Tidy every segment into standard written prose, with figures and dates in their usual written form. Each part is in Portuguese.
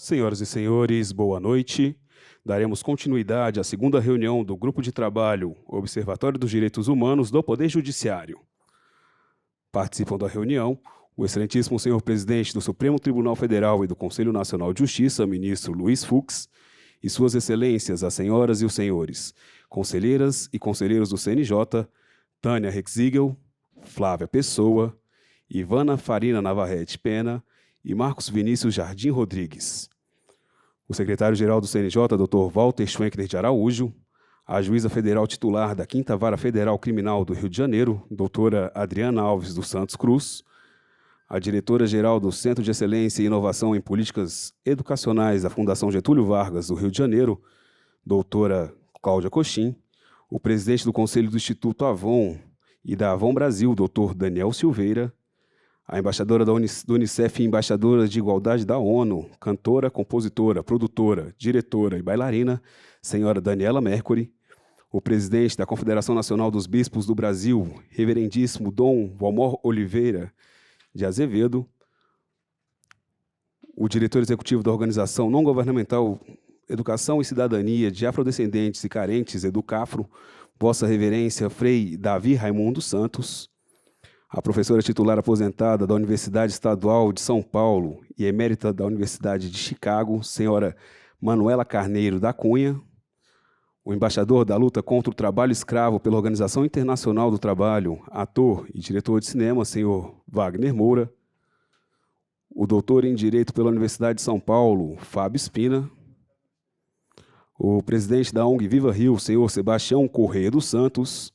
Senhoras e senhores, boa noite. Daremos continuidade à segunda reunião do Grupo de Trabalho Observatório dos Direitos Humanos do Poder Judiciário. Participam da reunião o excelentíssimo senhor presidente do Supremo Tribunal Federal e do Conselho Nacional de Justiça, ministro Luiz Fux, e suas excelências, as senhoras e os senhores, conselheiras e conselheiros do CNJ, Tânia Rexigel, Flávia Pessoa, Ivana Farina Navarrete Pena e Marcos Vinícius Jardim Rodrigues. O secretário-geral do CNJ, Dr. Walter Schwenkner de Araújo, a juíza federal titular da 5ª Vara Federal Criminal do Rio de Janeiro, doutora Adriana Alves dos Santos Cruz, a diretora-geral do Centro de Excelência e Inovação em Políticas Educacionais da Fundação Getúlio Vargas do Rio de Janeiro, doutora Cláudia Cochim, o presidente do Conselho do Instituto Avon e da Avon Brasil, doutor Daniel Silveira, a embaixadora do Unicef e embaixadora de Igualdade da ONU, cantora, compositora, produtora, diretora e bailarina, senhora Daniela Mercury, o presidente da Confederação Nacional dos Bispos do Brasil, reverendíssimo Dom Valmor Oliveira de Azevedo, o diretor executivo da Organização Não Governamental Educação e Cidadania de Afrodescendentes e Carentes, Educafro, Vossa Reverência Frei Davi Raimundo Santos, a professora titular aposentada da Universidade Estadual de São Paulo e emérita da Universidade de Chicago, senhora Manuela Carneiro da Cunha, o embaixador da luta contra o trabalho escravo pela Organização Internacional do Trabalho, ator e diretor de cinema, senhor Wagner Moura, o doutor em Direito pela Universidade de São Paulo, Fábio Espina, o presidente da ONG Viva Rio, senhor Sebastião Correia dos Santos,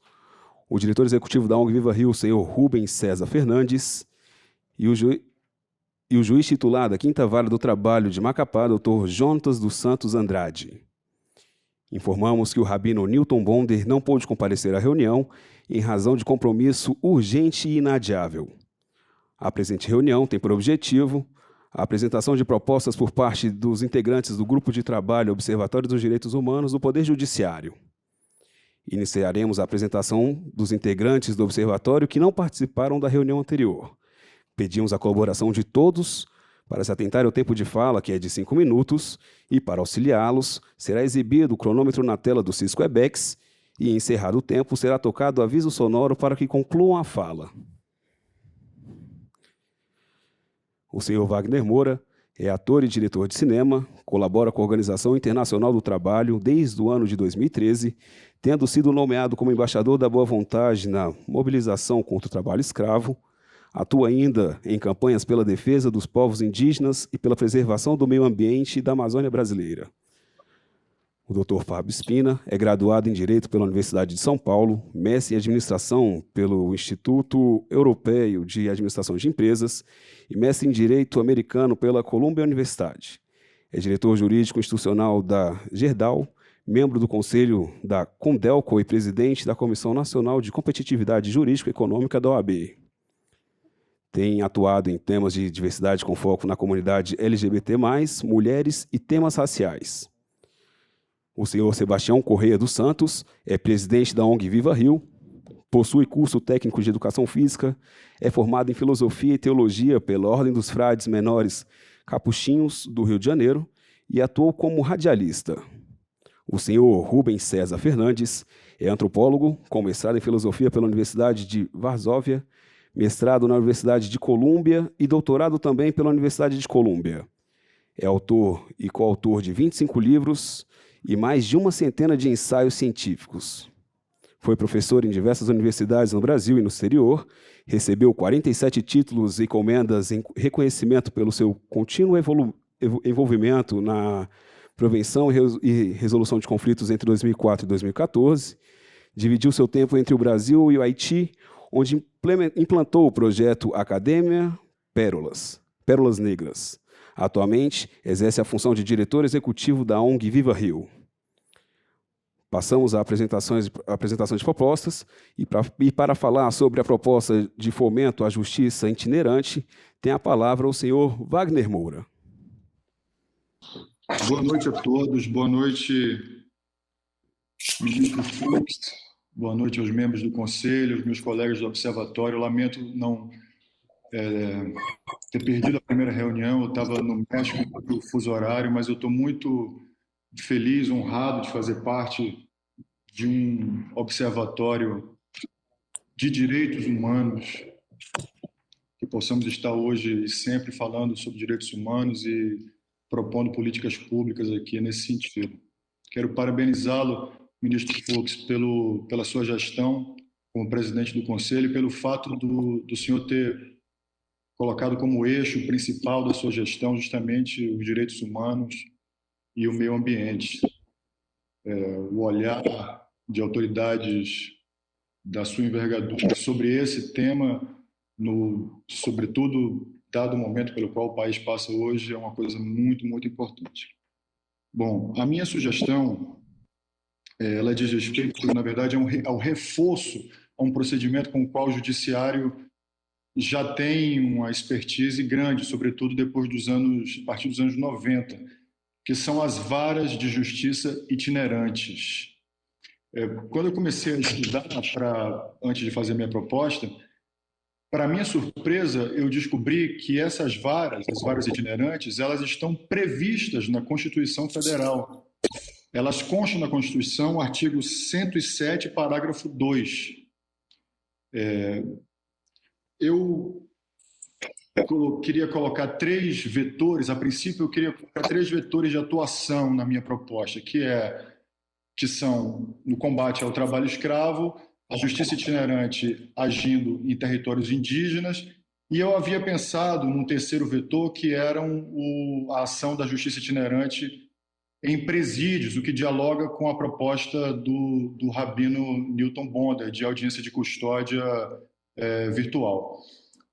o diretor executivo da ONG Viva Rio, senhor Rubens César Fernandes, e o juiz titular da 5ª Vara do Trabalho de Macapá, doutor Jonatas dos Santos Andrade. Informamos que o rabino Newton Bonder não pôde comparecer à reunião em razão de compromisso urgente e inadiável. A presente reunião tem por objetivo a apresentação de propostas por parte dos integrantes do Grupo de Trabalho Observatório dos Direitos Humanos do Poder Judiciário. Iniciaremos a apresentação dos integrantes do Observatório que não participaram da reunião anterior. Pedimos a colaboração de todos para se atentarem ao tempo de fala, que é de 5 minutos, e para auxiliá-los, será exibido o cronômetro na tela do Cisco Webex e, encerrado o tempo, será tocado o aviso sonoro para que concluam a fala. O senhor Wagner Moura é ator e diretor de cinema, colabora com a Organização Internacional do Trabalho desde o ano de 2013, tendo sido nomeado como embaixador da boa vontade na mobilização contra o trabalho escravo, atua ainda em campanhas pela defesa dos povos indígenas e pela preservação do meio ambiente e da Amazônia brasileira. O Dr. Fábio Espina é graduado em Direito pela Universidade de São Paulo, mestre em Administração pelo Instituto Europeu de Administração de Empresas e mestre em Direito Americano pela Columbia University. É diretor jurídico institucional da Gerdau, membro do Conselho da Condelco e presidente da Comissão Nacional de Competitividade Jurídica e Econômica da OAB. Tem atuado em temas de diversidade com foco na comunidade LGBT+, mulheres e temas raciais. O senhor Sebastião Correia dos Santos é presidente da ONG Viva Rio, possui curso técnico de Educação Física, é formado em Filosofia e Teologia pela Ordem dos Frades Menores Capuchinhos do Rio de Janeiro e atuou como radialista. O senhor Rubens César Fernandes é antropólogo, com mestrado em Filosofia pela Universidade de Varsóvia, mestrado na Universidade de Colômbia e doutorado também pela Universidade de Colômbia. É autor e coautor de 25 livros e mais de 100 de ensaios científicos. Foi professor em diversas universidades no Brasil e no exterior, recebeu 47 títulos e comendas em reconhecimento pelo seu contínuo envolvimento na prevenção e resolução de conflitos entre 2004 e 2014, dividiu seu tempo entre o Brasil e o Haiti, onde implantou o projeto Academia Pérolas Negras. Atualmente, exerce a função de diretor executivo da ONG Viva Rio. Passamos à apresentação de propostas, e para falar sobre a proposta de fomento à justiça itinerante, tem a palavra o senhor Wagner Moura. Boa noite a todos, boa noite, ministro Fux, boa noite aos membros do Conselho, aos meus colegas do Observatório. Eu lamento não ter perdido a primeira reunião. Eu estava no México, no fuso horário, mas eu estou muito feliz, honrado de fazer parte de um observatório de direitos humanos, que possamos estar hoje e sempre falando sobre direitos humanos e propondo políticas públicas aqui nesse sentido. Quero parabenizá-lo, ministro Fux, pela sua gestão como presidente do Conselho e pelo fato do senhor ter colocado como eixo principal da sua gestão justamente os direitos humanos e o meio ambiente. O olhar de autoridades da sua envergadura sobre esse tema, sobretudo dado o momento pelo qual o país passa hoje, é uma coisa muito, muito importante. Bom, a minha sugestão, ela diz respeito, na verdade, ao reforço a um procedimento com o qual o judiciário já tem uma expertise grande, sobretudo a partir dos anos 90, que são as varas de justiça itinerantes. Quando eu comecei a estudar, antes de fazer minha proposta, para minha surpresa, eu descobri que essas varas, as varas itinerantes, elas estão previstas na Constituição Federal. Elas constam na Constituição, artigo 107, parágrafo 2. Eu queria colocar 3 vetores, a princípio eu queria colocar 3 vetores de atuação na minha proposta, que são no combate ao trabalho escravo, a justiça itinerante agindo em territórios indígenas, e eu havia pensado num terceiro vetor, que era a ação da justiça itinerante em presídios, o que dialoga com a proposta do rabino Newton Bonder, de audiência de custódia virtual.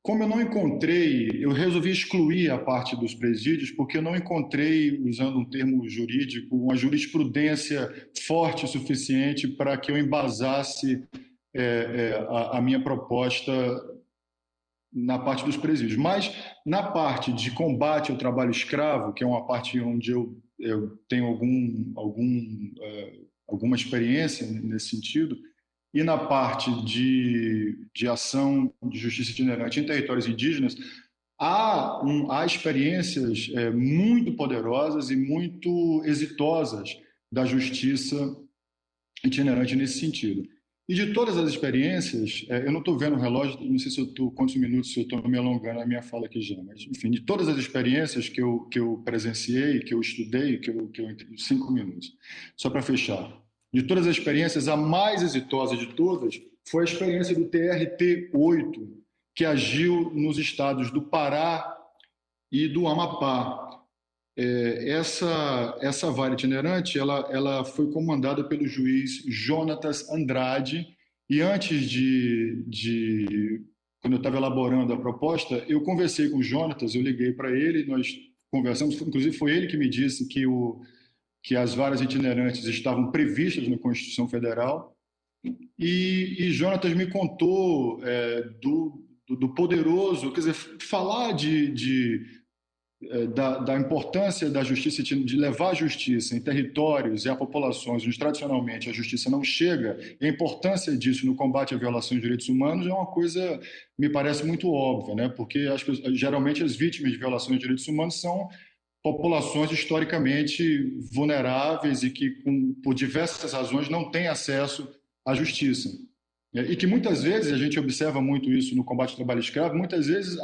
Como eu resolvi excluir a parte dos presídios, porque eu não encontrei, usando um termo jurídico, uma jurisprudência forte o suficiente para que eu embasasse a minha proposta na parte dos presídios. Mas na parte de combate ao trabalho escravo, que é uma parte onde eu tenho alguma experiência nesse sentido, e na parte de ação de justiça itinerante em territórios indígenas, há experiências muito poderosas e muito exitosas da justiça itinerante nesse sentido. E de todas as experiências, eu não estou vendo o relógio, não sei quantos minutos, se eu estou me alongando na minha fala aqui já, mas, enfim, de todas as experiências que eu presenciei, que eu estudei, 5 minutos, só para fechar. De todas as experiências, a mais exitosa de todas foi a experiência do TRT-8, que agiu nos estados do Pará e do Amapá. Essa vara itinerante ela foi comandada pelo juiz Jonatas Andrade, e antes quando eu estava elaborando a proposta, eu conversei com o Jonatas, eu liguei para ele, nós conversamos, inclusive foi ele que me disse que as varas itinerantes estavam previstas na Constituição Federal, e Jonatas me contou do poderoso, quer dizer, falar da importância da justiça, de levar a justiça em territórios e a populações onde tradicionalmente a justiça não chega, e a importância disso no combate à violação de direitos humanos é uma coisa, me parece muito óbvia, né? Porque geralmente as vítimas de violações de direitos humanos são populações historicamente vulneráveis e que, por diversas razões, não têm acesso à justiça. E que muitas vezes, a gente observa muito isso no combate ao trabalho escravo, muitas vezes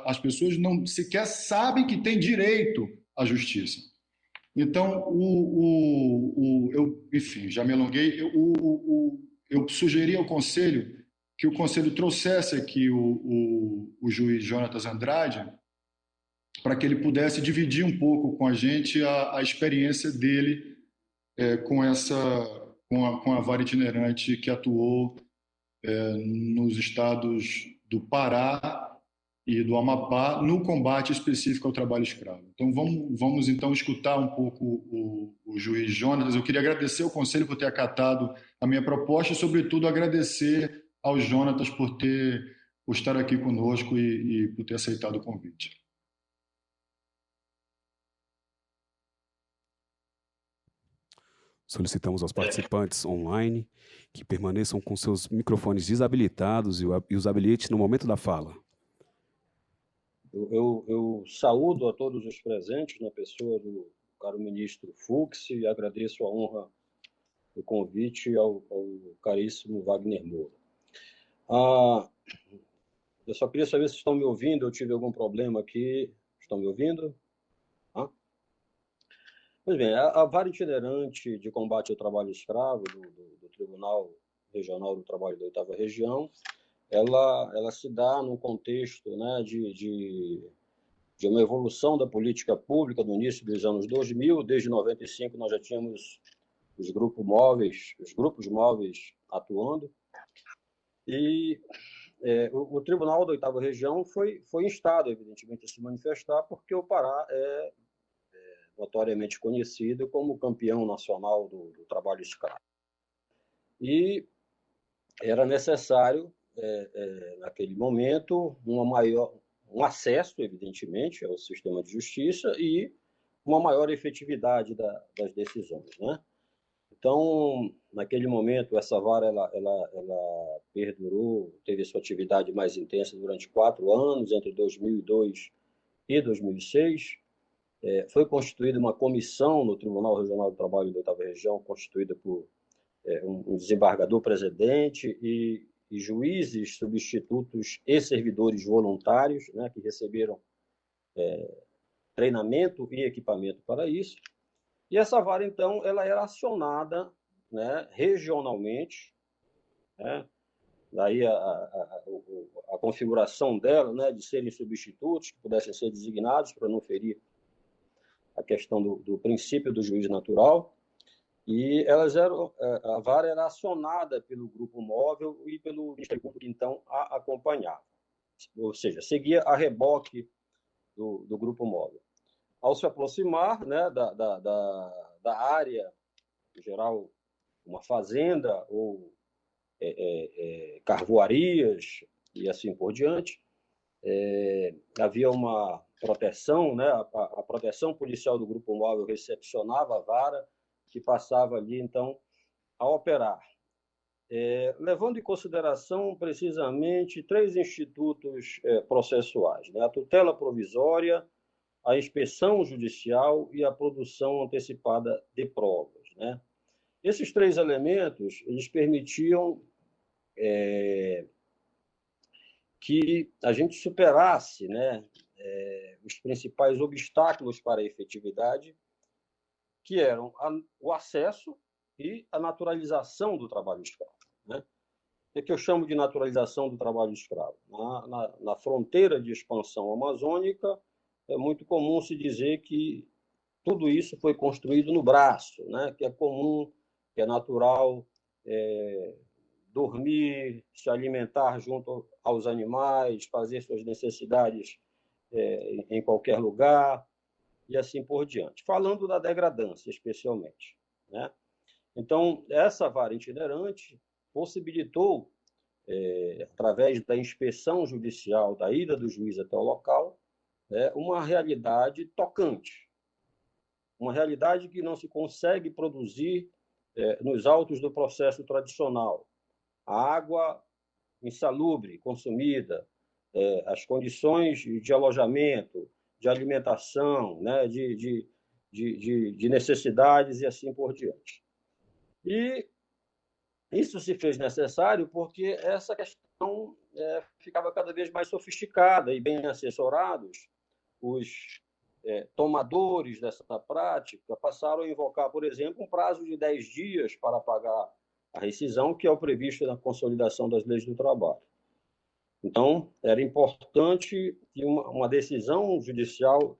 as pessoas não sequer sabem que têm direito à justiça. Então, enfim, já me alonguei, eu sugeri ao Conselho que o Conselho trouxesse aqui o juiz Jonatas Andrade, para que ele pudesse dividir um pouco com a gente a experiência dele com a vara itinerante que atuou nos estados do Pará e do Amapá no combate específico ao trabalho escravo. Então vamos então escutar um pouco o juiz Jonatas. Eu queria agradecer ao Conselho por ter acatado a minha proposta e, sobretudo, agradecer ao Jonatas por estar aqui conosco e por ter aceitado o convite. Solicitamos aos participantes online que permaneçam com seus microfones desabilitados e os habilite no momento da fala. Eu saúdo a todos os presentes na pessoa do caro ministro Fux e agradeço a honra do convite ao caríssimo Wagner Moura. Eu só queria saber se estão me ouvindo, eu tive algum problema aqui. Estão me ouvindo? Ah? Pois bem, a vara itinerante de combate ao trabalho escravo do Tribunal Regional do Trabalho da 8ª Região, ela se dá num contexto, né, de uma evolução da política pública no início dos anos 2000. Desde 95 nós já tínhamos os grupos móveis atuando, e o Tribunal da 8ª Região foi instado, evidentemente, a se manifestar, porque o Pará é notoriamente conhecido como campeão nacional do trabalho escravo. E era necessário, naquele momento, um acesso, evidentemente, ao sistema de justiça e uma maior efetividade das decisões, né? Então, naquele momento, essa vara ela perdurou, teve sua atividade mais intensa durante 4 anos, entre 2002 e 2006. Foi constituída uma comissão no Tribunal Regional do Trabalho da 8ª Região, constituída por um desembargador-presidente e juízes substitutos e servidores voluntários, né, que receberam treinamento e equipamento para isso. E essa vara, então, ela era acionada, né, regionalmente, né? Daí a configuração dela, né, de serem substitutos, que pudessem ser designados para não ferir a questão do princípio do juiz natural. E a vara era acionada pelo grupo móvel e pelo Ministério Público, que então a acompanhava, ou seja, seguia a reboque do grupo móvel. Ao se aproximar, né, da área, em geral, uma fazenda ou carvoarias e assim por diante, havia uma proteção, né, a proteção policial do grupo móvel recepcionava a vara, que passava ali, então, a operar. Levando em consideração, precisamente, 3 institutos processuais, né, a tutela provisória, a inspeção judicial e a produção antecipada de provas, né? Esses 3 elementos, eles permitiam que a gente superasse, né, os principais obstáculos para a efetividade, que eram o acesso e a naturalização do trabalho escravo, né? O que eu chamo de naturalização do trabalho escravo? Na fronteira de expansão amazônica, é muito comum se dizer que tudo isso foi construído no braço, né? Que é comum, que é natural, dormir, se alimentar junto aos animais, fazer suas necessidades em qualquer lugar, e assim por diante. Falando da degradância, especialmente, né? Então, essa vara itinerante possibilitou, através da inspeção judicial, da ida do juiz até o local, uma realidade tocante, uma realidade que não se consegue produzir nos autos do processo tradicional. A água insalubre, consumida, as condições de alojamento, de alimentação, né, de necessidades e assim por diante. E isso se fez necessário porque essa questão ficava cada vez mais sofisticada, e bem assessorados, os tomadores dessa prática passaram a invocar, por exemplo, um prazo de 10 dias para pagar a rescisão, que é o previsto na consolidação das leis do trabalho. Então, era importante que uma decisão judicial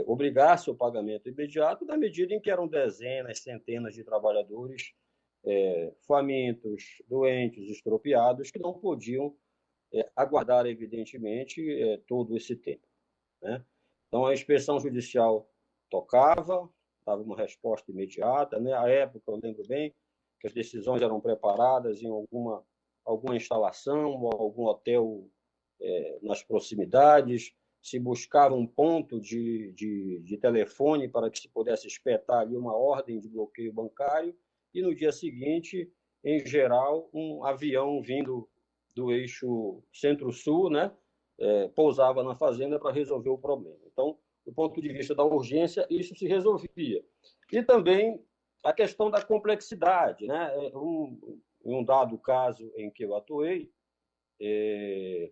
obrigasse o pagamento imediato, na medida em que eram dezenas, centenas de trabalhadores famintos, doentes, estropiados, que não podiam aguardar, evidentemente, todo esse tempo, né? Então, a inspeção judicial tocava, dava uma resposta imediata, né? À época, eu lembro bem que as decisões eram preparadas em alguma instalação ou algum hotel nas proximidades, se buscava um ponto de telefone para que se pudesse espetar ali uma ordem de bloqueio bancário, e no dia seguinte, em geral, um avião vindo do eixo Centro-Sul, né, pousava na fazenda para resolver o problema. Então, do ponto de vista da urgência, isso se resolvia. E também a questão da complexidade, né? Em um dado caso em que eu atuei,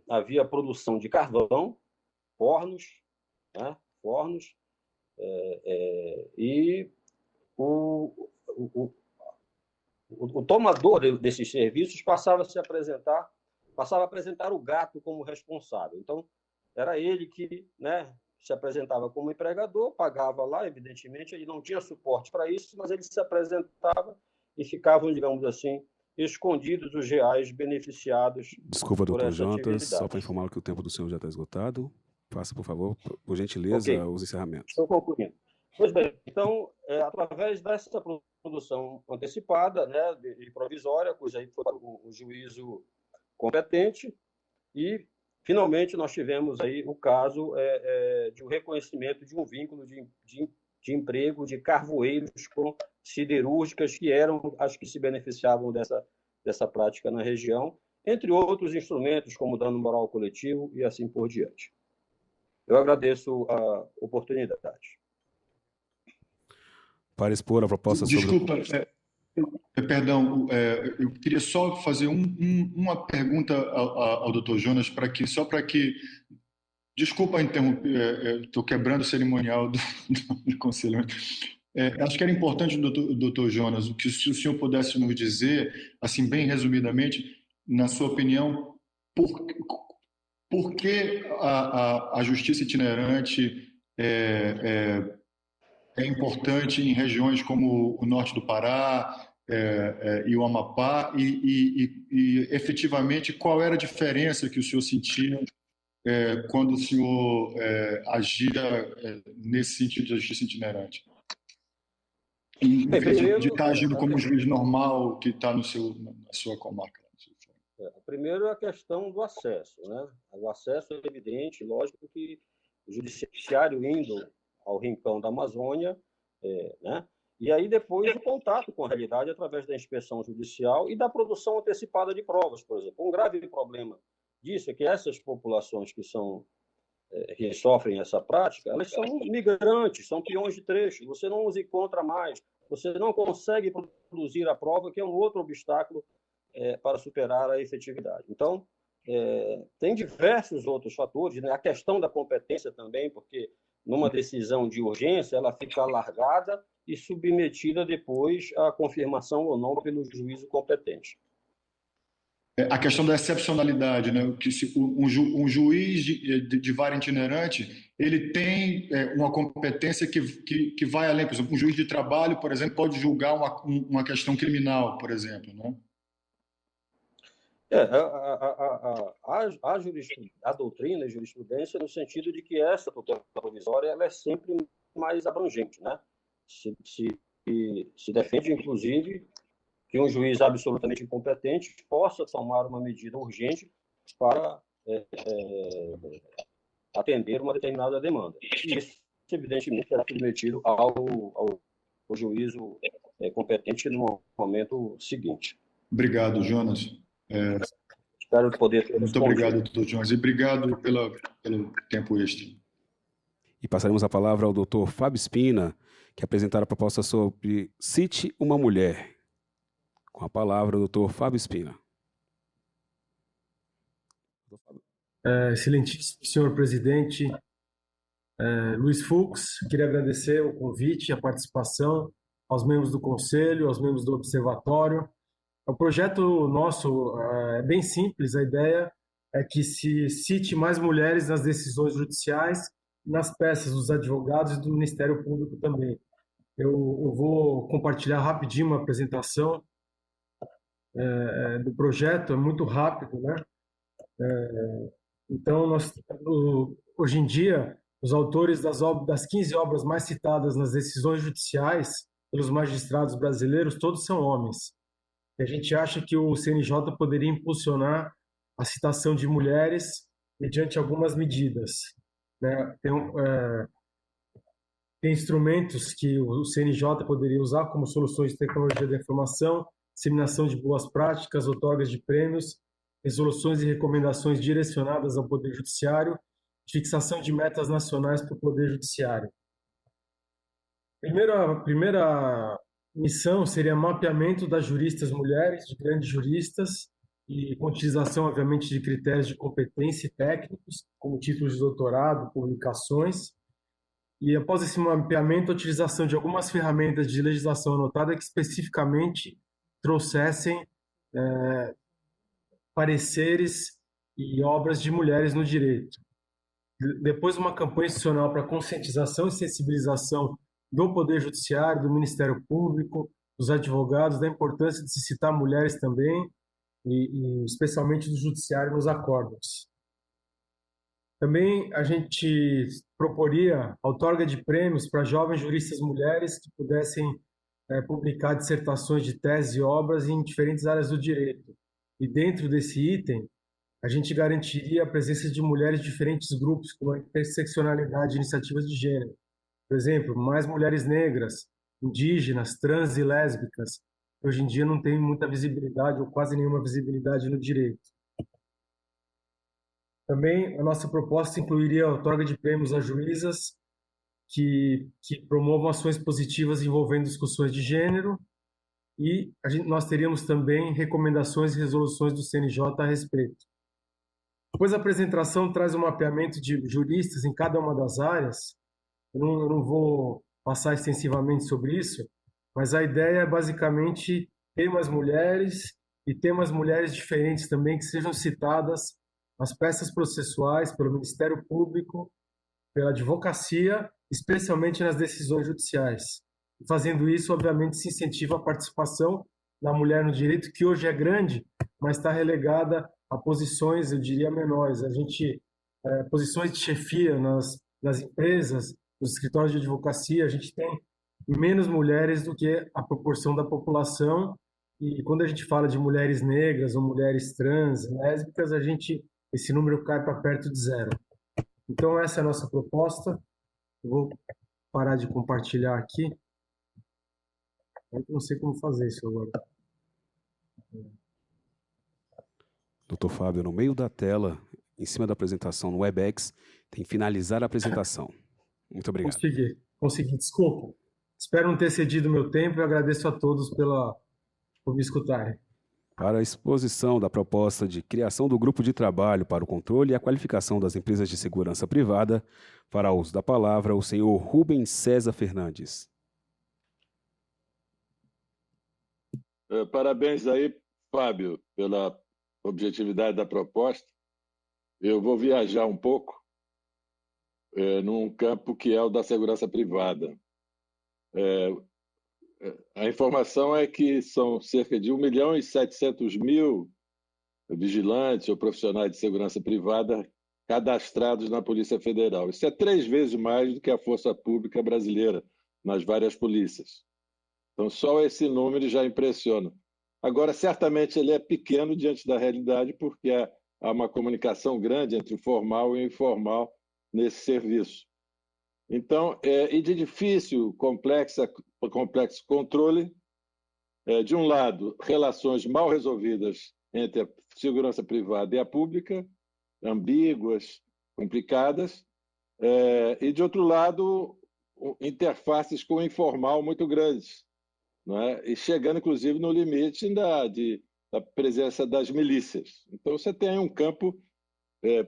havia produção de carvão, fornos, né? Fornos, e o tomador desses serviços passava a apresentar o gato como responsável. Então, era ele que, né, se apresentava como empregador, pagava lá, evidentemente, ele não tinha suporte para isso, mas ele se apresentava e ficavam, digamos assim, escondidos os reais beneficiados. Desculpa, doutor Jonas, só para informar que o tempo do senhor já está esgotado. Faça, por favor, por gentileza, os encerramentos. Estou concluindo. Pois bem, então, através dessa produção antecipada, né, e provisória, cuja aí foi o juízo competente, e finalmente nós tivemos aí o caso de um reconhecimento de um vínculo de emprego de carvoeiros com siderúrgicas, que eram as que se beneficiavam dessa prática na região, entre outros instrumentos, como dano moral coletivo e assim por diante. Eu agradeço a oportunidade. Para expor a proposta Desculpa, perdão, eu queria só fazer uma pergunta ao Dr. Jonas, só para que... Desculpa interromper, estou quebrando o cerimonial do conselho. Acho que era importante, Dr. Jonas, que se o senhor pudesse nos dizer, assim, bem resumidamente, na sua opinião, por que a justiça itinerante é importante em regiões como o norte do Pará e o Amapá, e efetivamente qual era a diferença que o senhor sentia quando o senhor agia nesse sentido de justiça itinerante? Em vez de estar agindo como um juiz normal que está na sua comarca. Primeiro, a questão do acesso, né? O acesso é evidente, lógico que o judiciário indo ao rincão da Amazônia, né? E aí depois o contato com a realidade através da inspeção judicial e da produção antecipada de provas, por exemplo. Um grave problema disso é que essas populações que sofrem essa prática, elas são migrantes, são peões de trecho, você não os encontra mais, você não consegue produzir a prova, que é um outro obstáculo para superar a efetividade. Então, tem diversos outros fatores, né? A questão da competência também, porque numa decisão de urgência, ela fica alargada e submetida depois à confirmação ou não pelo juízo competente. A questão da excepcionalidade, né? Que um juiz de vara itinerante, ele tem uma competência que vai além. Por exemplo, um juiz de trabalho, por exemplo, pode julgar uma questão criminal, por exemplo, né? A doutrina e jurisprudência no sentido de que essa tutela provisória ela é sempre mais abrangente, né? Se defende, inclusive, que um juiz absolutamente incompetente possa tomar uma medida urgente para atender uma determinada demanda. E isso, evidentemente, é submetido ao juízo competente no momento seguinte. Obrigado, Jonas. Espero poder ter Muito obrigado, doutor Jonas, e obrigado pelo tempo extra. E passaremos a palavra ao doutor Fábio Spina, que apresentará a proposta sobre Cite uma Mulher. Com a palavra, o doutor Fábio Spina. Excelentíssimo senhor presidente Luiz Fux, queria agradecer o convite e a participação aos membros do Conselho, aos membros do Observatório. O projeto nosso é bem simples, a ideia é que se cite mais mulheres nas decisões judiciais, nas peças dos advogados e do Ministério Público também. Eu vou compartilhar rapidinho uma apresentação do projeto, é muito rápido, né? Então, hoje em dia, os autores das 15 obras mais citadas nas decisões judiciais pelos magistrados brasileiros, todos são homens. E a gente acha que o CNJ poderia impulsionar a citação de mulheres mediante algumas medidas, né? Tem instrumentos que o CNJ poderia usar, como soluções de tecnologia da informação, disseminação de boas práticas, outorgas de prêmios resoluções e recomendações direcionadas ao Poder Judiciário, fixação de metas nacionais para o Poder Judiciário. Primeira missão seria mapeamento das juristas mulheres, de grandes juristas, e com utilização, obviamente, de critérios de competência e técnicos, como títulos de doutorado, publicações. E após esse mapeamento, a utilização de algumas ferramentas de legislação anotada que especificamente trouxessem pareceres e obras de mulheres no direito. Depois, uma campanha institucional para conscientização e sensibilização do Poder Judiciário, do Ministério Público, dos advogados, da importância de se citar mulheres também, e especialmente do Judiciário nos acórdãos. Também a gente proporia outorga de prêmios para jovens juristas mulheres que pudessem publicar dissertações de tese e obras em diferentes áreas do direito. E dentro desse item, a gente garantiria a presença de mulheres de diferentes grupos, com a interseccionalidade de iniciativas de gênero. Por exemplo, mais mulheres negras, indígenas, trans e lésbicas, que hoje em dia não tem muita visibilidade ou quase nenhuma visibilidade no direito. Também a nossa proposta incluiria a outorga de prêmios a juízas que promovam ações positivas envolvendo discussões de gênero, e nós teríamos também recomendações e resoluções do CNJ a respeito. Depois, a apresentação traz um mapeamento de juristas em cada uma das áreas. Eu não vou passar extensivamente sobre isso, mas a ideia é basicamente ter umas mulheres e ter umas mulheres diferentes também que sejam citadas nas peças processuais pelo Ministério Público, pela advocacia, especialmente nas decisões judiciais. E fazendo isso, obviamente, se incentiva a participação da mulher no direito, que hoje é grande, mas está relegada a posições, eu diria, menores. Posições de chefia nas empresas, nos escritórios de advocacia, a gente tem menos mulheres do que a proporção da população, e quando a gente fala de mulheres negras ou mulheres trans, lésbicas, esse número cai para perto de zero. Então, essa é a nossa proposta. Eu vou parar de compartilhar aqui. Eu não sei como fazer isso agora. Doutor Fábio, no meio da tela, em cima da apresentação no Webex, tem finalizar a apresentação. Muito obrigado. Consegui, desculpa. Espero não ter cedido meu tempo e agradeço a todos por me escutarem. Para a exposição da proposta de criação do Grupo de Trabalho para o Controle e a Qualificação das Empresas de Segurança Privada, fará uso da palavra o senhor Rubens César Fernandes. Parabéns aí, Fábio, pela objetividade da proposta. Eu vou viajar um pouco num campo que é o da segurança privada. A informação é que são cerca de 1.700.000 vigilantes ou profissionais de segurança privada cadastrados na Polícia Federal. Isso é 3 vezes mais do que a Força Pública Brasileira nas várias polícias. Então, só esse número já impressiona. Agora, certamente, ele é pequeno diante da realidade, porque há uma comunicação grande entre o formal e o informal nesse serviço. Então, e de difícil, complexo controle, de um lado, relações mal resolvidas entre a segurança privada e a pública, ambíguas, complicadas, e, de outro lado, interfaces com o informal muito grandes, não é? E chegando, inclusive, no limite da presença das milícias. Então, você tem um campo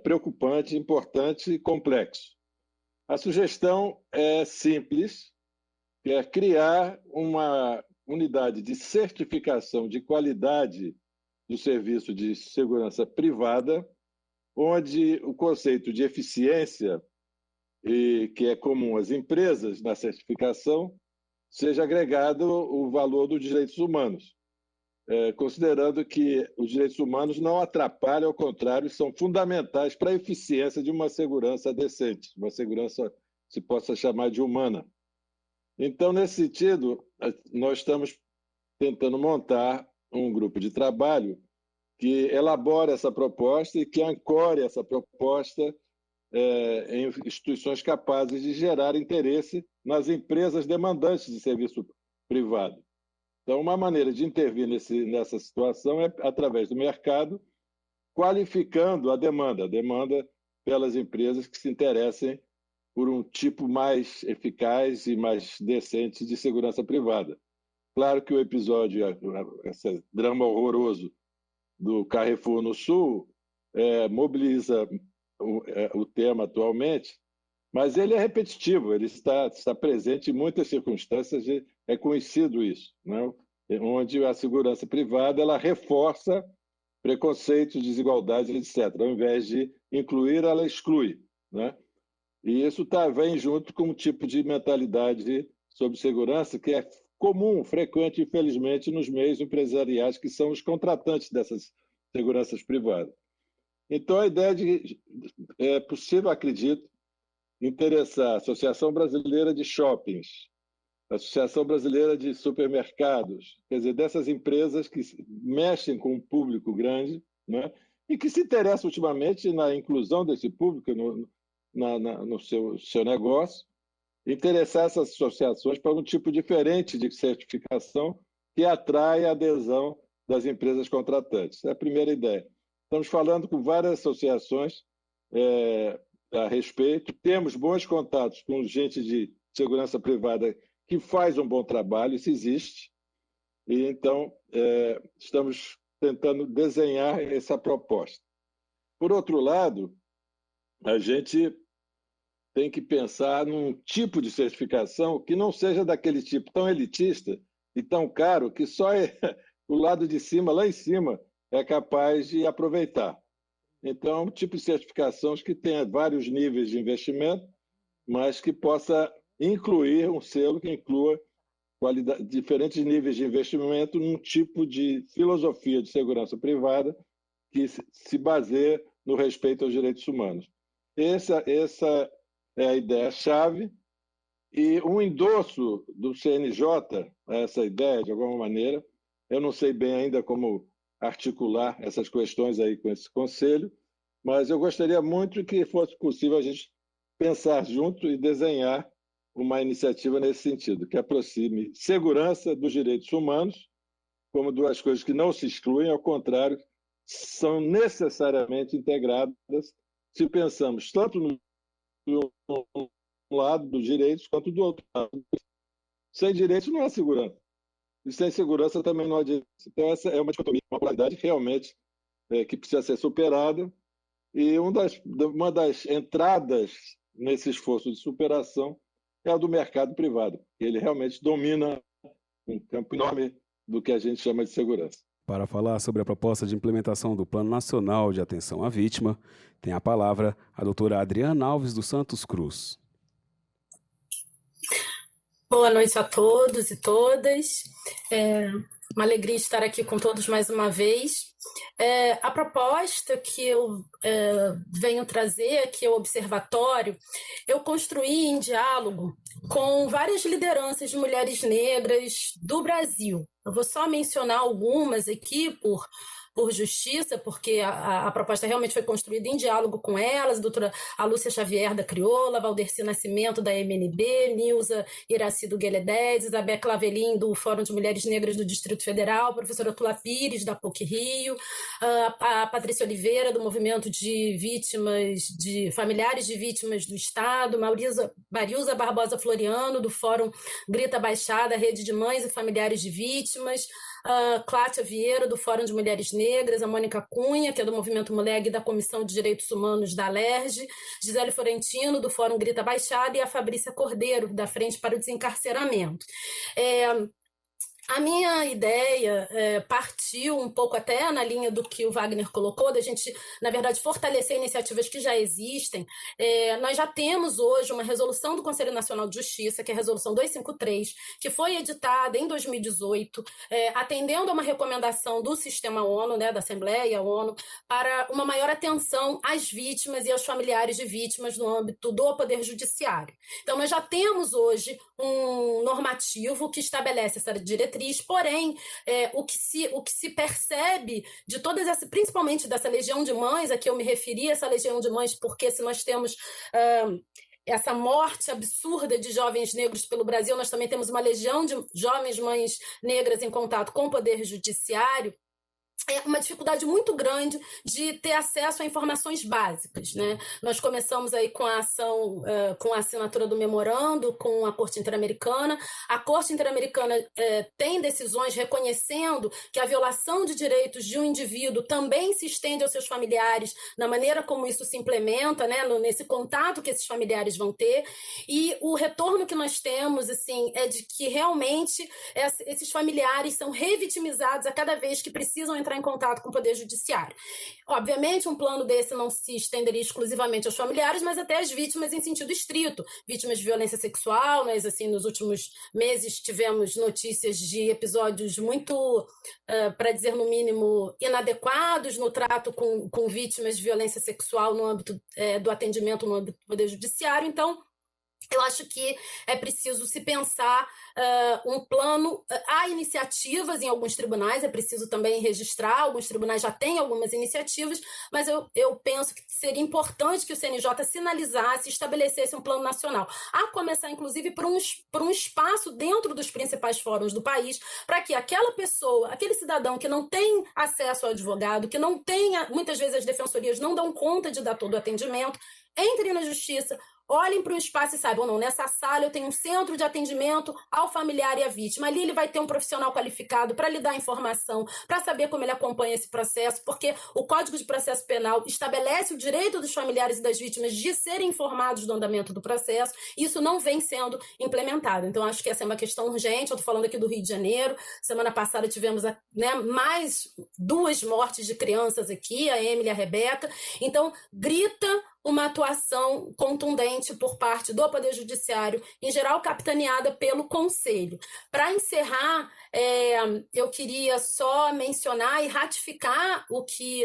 preocupante, importante e complexo. A sugestão é simples, que é criar uma unidade de certificação de qualidade do serviço de segurança privada, onde o conceito de eficiência, que é comum às empresas na certificação, seja agregado o valor dos direitos humanos, considerando que os direitos humanos não atrapalham, ao contrário, são fundamentais para a eficiência de uma segurança decente, uma segurança que se possa chamar de humana. Então, nesse sentido, nós estamos tentando montar um grupo de trabalho que elabore essa proposta e que ancore essa proposta em instituições capazes de gerar interesse nas empresas demandantes de serviço privado. Então, uma maneira de intervir nessa situação é através do mercado qualificando a demanda pelas empresas que se interessem por um tipo mais eficaz e mais decente de segurança privada. Claro que o episódio, esse drama horroroso do Carrefour no Sul, mobiliza o tema atualmente, mas ele é repetitivo, ele está presente em muitas circunstâncias, é conhecido isso, né? Onde a segurança privada ela reforça preconceitos, desigualdades, etc. Ao invés de incluir, ela exclui, né? E isso vem junto com um tipo de mentalidade sobre segurança que é comum, frequente, infelizmente, nos meios empresariais, que são os contratantes dessas seguranças privadas. Então, a ideia é possível, acredito, interessar a Associação Brasileira de Shoppings, a Associação Brasileira de Supermercados, quer dizer, dessas empresas que mexem com um público grande, né, e que se interessam ultimamente na inclusão desse público no seu negócio, interessar essas associações para um tipo diferente de certificação que atrai a adesão das empresas contratantes. É a primeira ideia. Estamos falando com várias associações a respeito, temos bons contatos com gente de segurança privada que faz um bom trabalho, isso existe, e então estamos tentando desenhar essa proposta. Por outro lado, a gente tem que pensar num tipo de certificação que não seja daquele tipo tão elitista e tão caro que só o lado de cima, lá em cima, é capaz de aproveitar. Então, um tipo de certificação que tenha vários níveis de investimento, mas que possa incluir um selo que inclua diferentes níveis de investimento num tipo de filosofia de segurança privada que se baseia no respeito aos direitos humanos. Essa é a ideia-chave, e um endosso do CNJ a essa ideia, de alguma maneira, eu não sei bem ainda como articular essas questões aí com esse conselho, mas eu gostaria muito que fosse possível a gente pensar junto e desenhar uma iniciativa nesse sentido, que aproxime segurança dos direitos humanos como duas coisas que não se excluem, ao contrário, são necessariamente integradas se pensamos tanto no lado dos direitos quanto do outro lado. Sem direitos não há segurança. E sem segurança também não há direitos. Então essa é uma dicotomia, uma polaridade realmente que precisa ser superada. E uma das entradas nesse esforço de superação é a do mercado privado. Ele realmente domina um campo enorme do que a gente chama de segurança. Para falar sobre a proposta de implementação do Plano Nacional de Atenção à Vítima, tem a palavra a doutora Adriana Alves dos Santos Cruz. Boa noite a todos e todas. Uma alegria estar aqui com todos mais uma vez. A proposta que eu venho trazer aqui ao Observatório, eu construí em diálogo com várias lideranças de mulheres negras do Brasil. Eu vou só mencionar algumas aqui por justiça, porque a proposta realmente foi construída em diálogo com elas, a doutora Lúcia Xavier da Crioula, Valderci Nascimento da MNB, Nilza Iraci do Gueledés, Isabel Clavelin do Fórum de Mulheres Negras do Distrito Federal, a professora Tula Pires da PUC Rio, a Patrícia Oliveira do Movimento de Vítimas, de Familiares de Vítimas do Estado, Marilza Barbosa Floriano do Fórum Grita Baixada, Rede de Mães e Familiares de Vítimas, Cláudia Vieira, do Fórum de Mulheres Negras, a Mônica Cunha, que é do Movimento Mulher e da Comissão de Direitos Humanos da Alerj, Gisele Florentino, do Fórum Grita Baixada, e a Fabrícia Cordeiro, da Frente para o Desencarceramento. A minha ideia partiu um pouco até na linha do que o Wagner colocou, da gente, na verdade, fortalecer iniciativas que já existem. Nós já temos hoje uma resolução do Conselho Nacional de Justiça, que é a Resolução 253, que foi editada em 2018, atendendo a uma recomendação do Sistema ONU, né, da Assembleia ONU, para uma maior atenção às vítimas e aos familiares de vítimas no âmbito do Poder Judiciário. Então, nós já temos hoje um normativo que estabelece essa diretriz, porém, o que se percebe de todas essas, principalmente dessa legião de mães, a que eu me referi, essa legião de mães, porque se nós temos essa morte absurda de jovens negros pelo Brasil, nós também temos uma legião de jovens mães negras em contato com o Poder Judiciário. uma dificuldade muito grande de ter acesso a informações básicas, né? Nós começamos aí com a ação, com a assinatura do memorando, com a Corte Interamericana. A Corte Interamericana tem decisões reconhecendo que a violação de direitos de um indivíduo também se estende aos seus familiares, na maneira como isso se implementa, né? Nesse contato que esses familiares vão ter. E o retorno que nós temos, assim, é de que realmente esses familiares são revitimizados a cada vez que precisam entrar em contato com o Poder Judiciário. Obviamente, um plano desse não se estenderia exclusivamente aos familiares, mas até às vítimas em sentido estrito. Vítimas de violência sexual, nós, assim, nos últimos meses tivemos notícias de episódios muito, para dizer no mínimo, inadequados no trato com vítimas de violência sexual no âmbito do atendimento no âmbito do Poder Judiciário. Então, eu acho que é preciso se pensar um plano. Há iniciativas em alguns tribunais, é preciso também registrar, alguns tribunais já têm algumas iniciativas, mas eu penso que seria importante que o CNJ sinalizasse, estabelecesse um plano nacional, a começar, inclusive, por um espaço dentro dos principais fóruns do país, para que aquela pessoa, aquele cidadão que não tem acesso ao advogado, que não tenha, muitas vezes as defensorias não dão conta de dar todo o atendimento, entre na justiça, olhem para o espaço e saibam, não, nessa sala eu tenho um centro de atendimento ao familiar e à vítima. Ali ele vai ter um profissional qualificado para lhe dar informação, para saber como ele acompanha esse processo, porque o Código de Processo Penal estabelece o direito dos familiares e das vítimas de serem informados do andamento do processo, e isso não vem sendo implementado. Então, acho que essa é uma questão urgente. Eu estou falando aqui do Rio de Janeiro. Semana passada tivemos mais 2 mortes de crianças aqui, a Emily e a Rebeca. Então, grita uma atuação contundente por parte do Poder Judiciário, em geral capitaneada pelo Conselho. Para encerrar, eu queria só mencionar e ratificar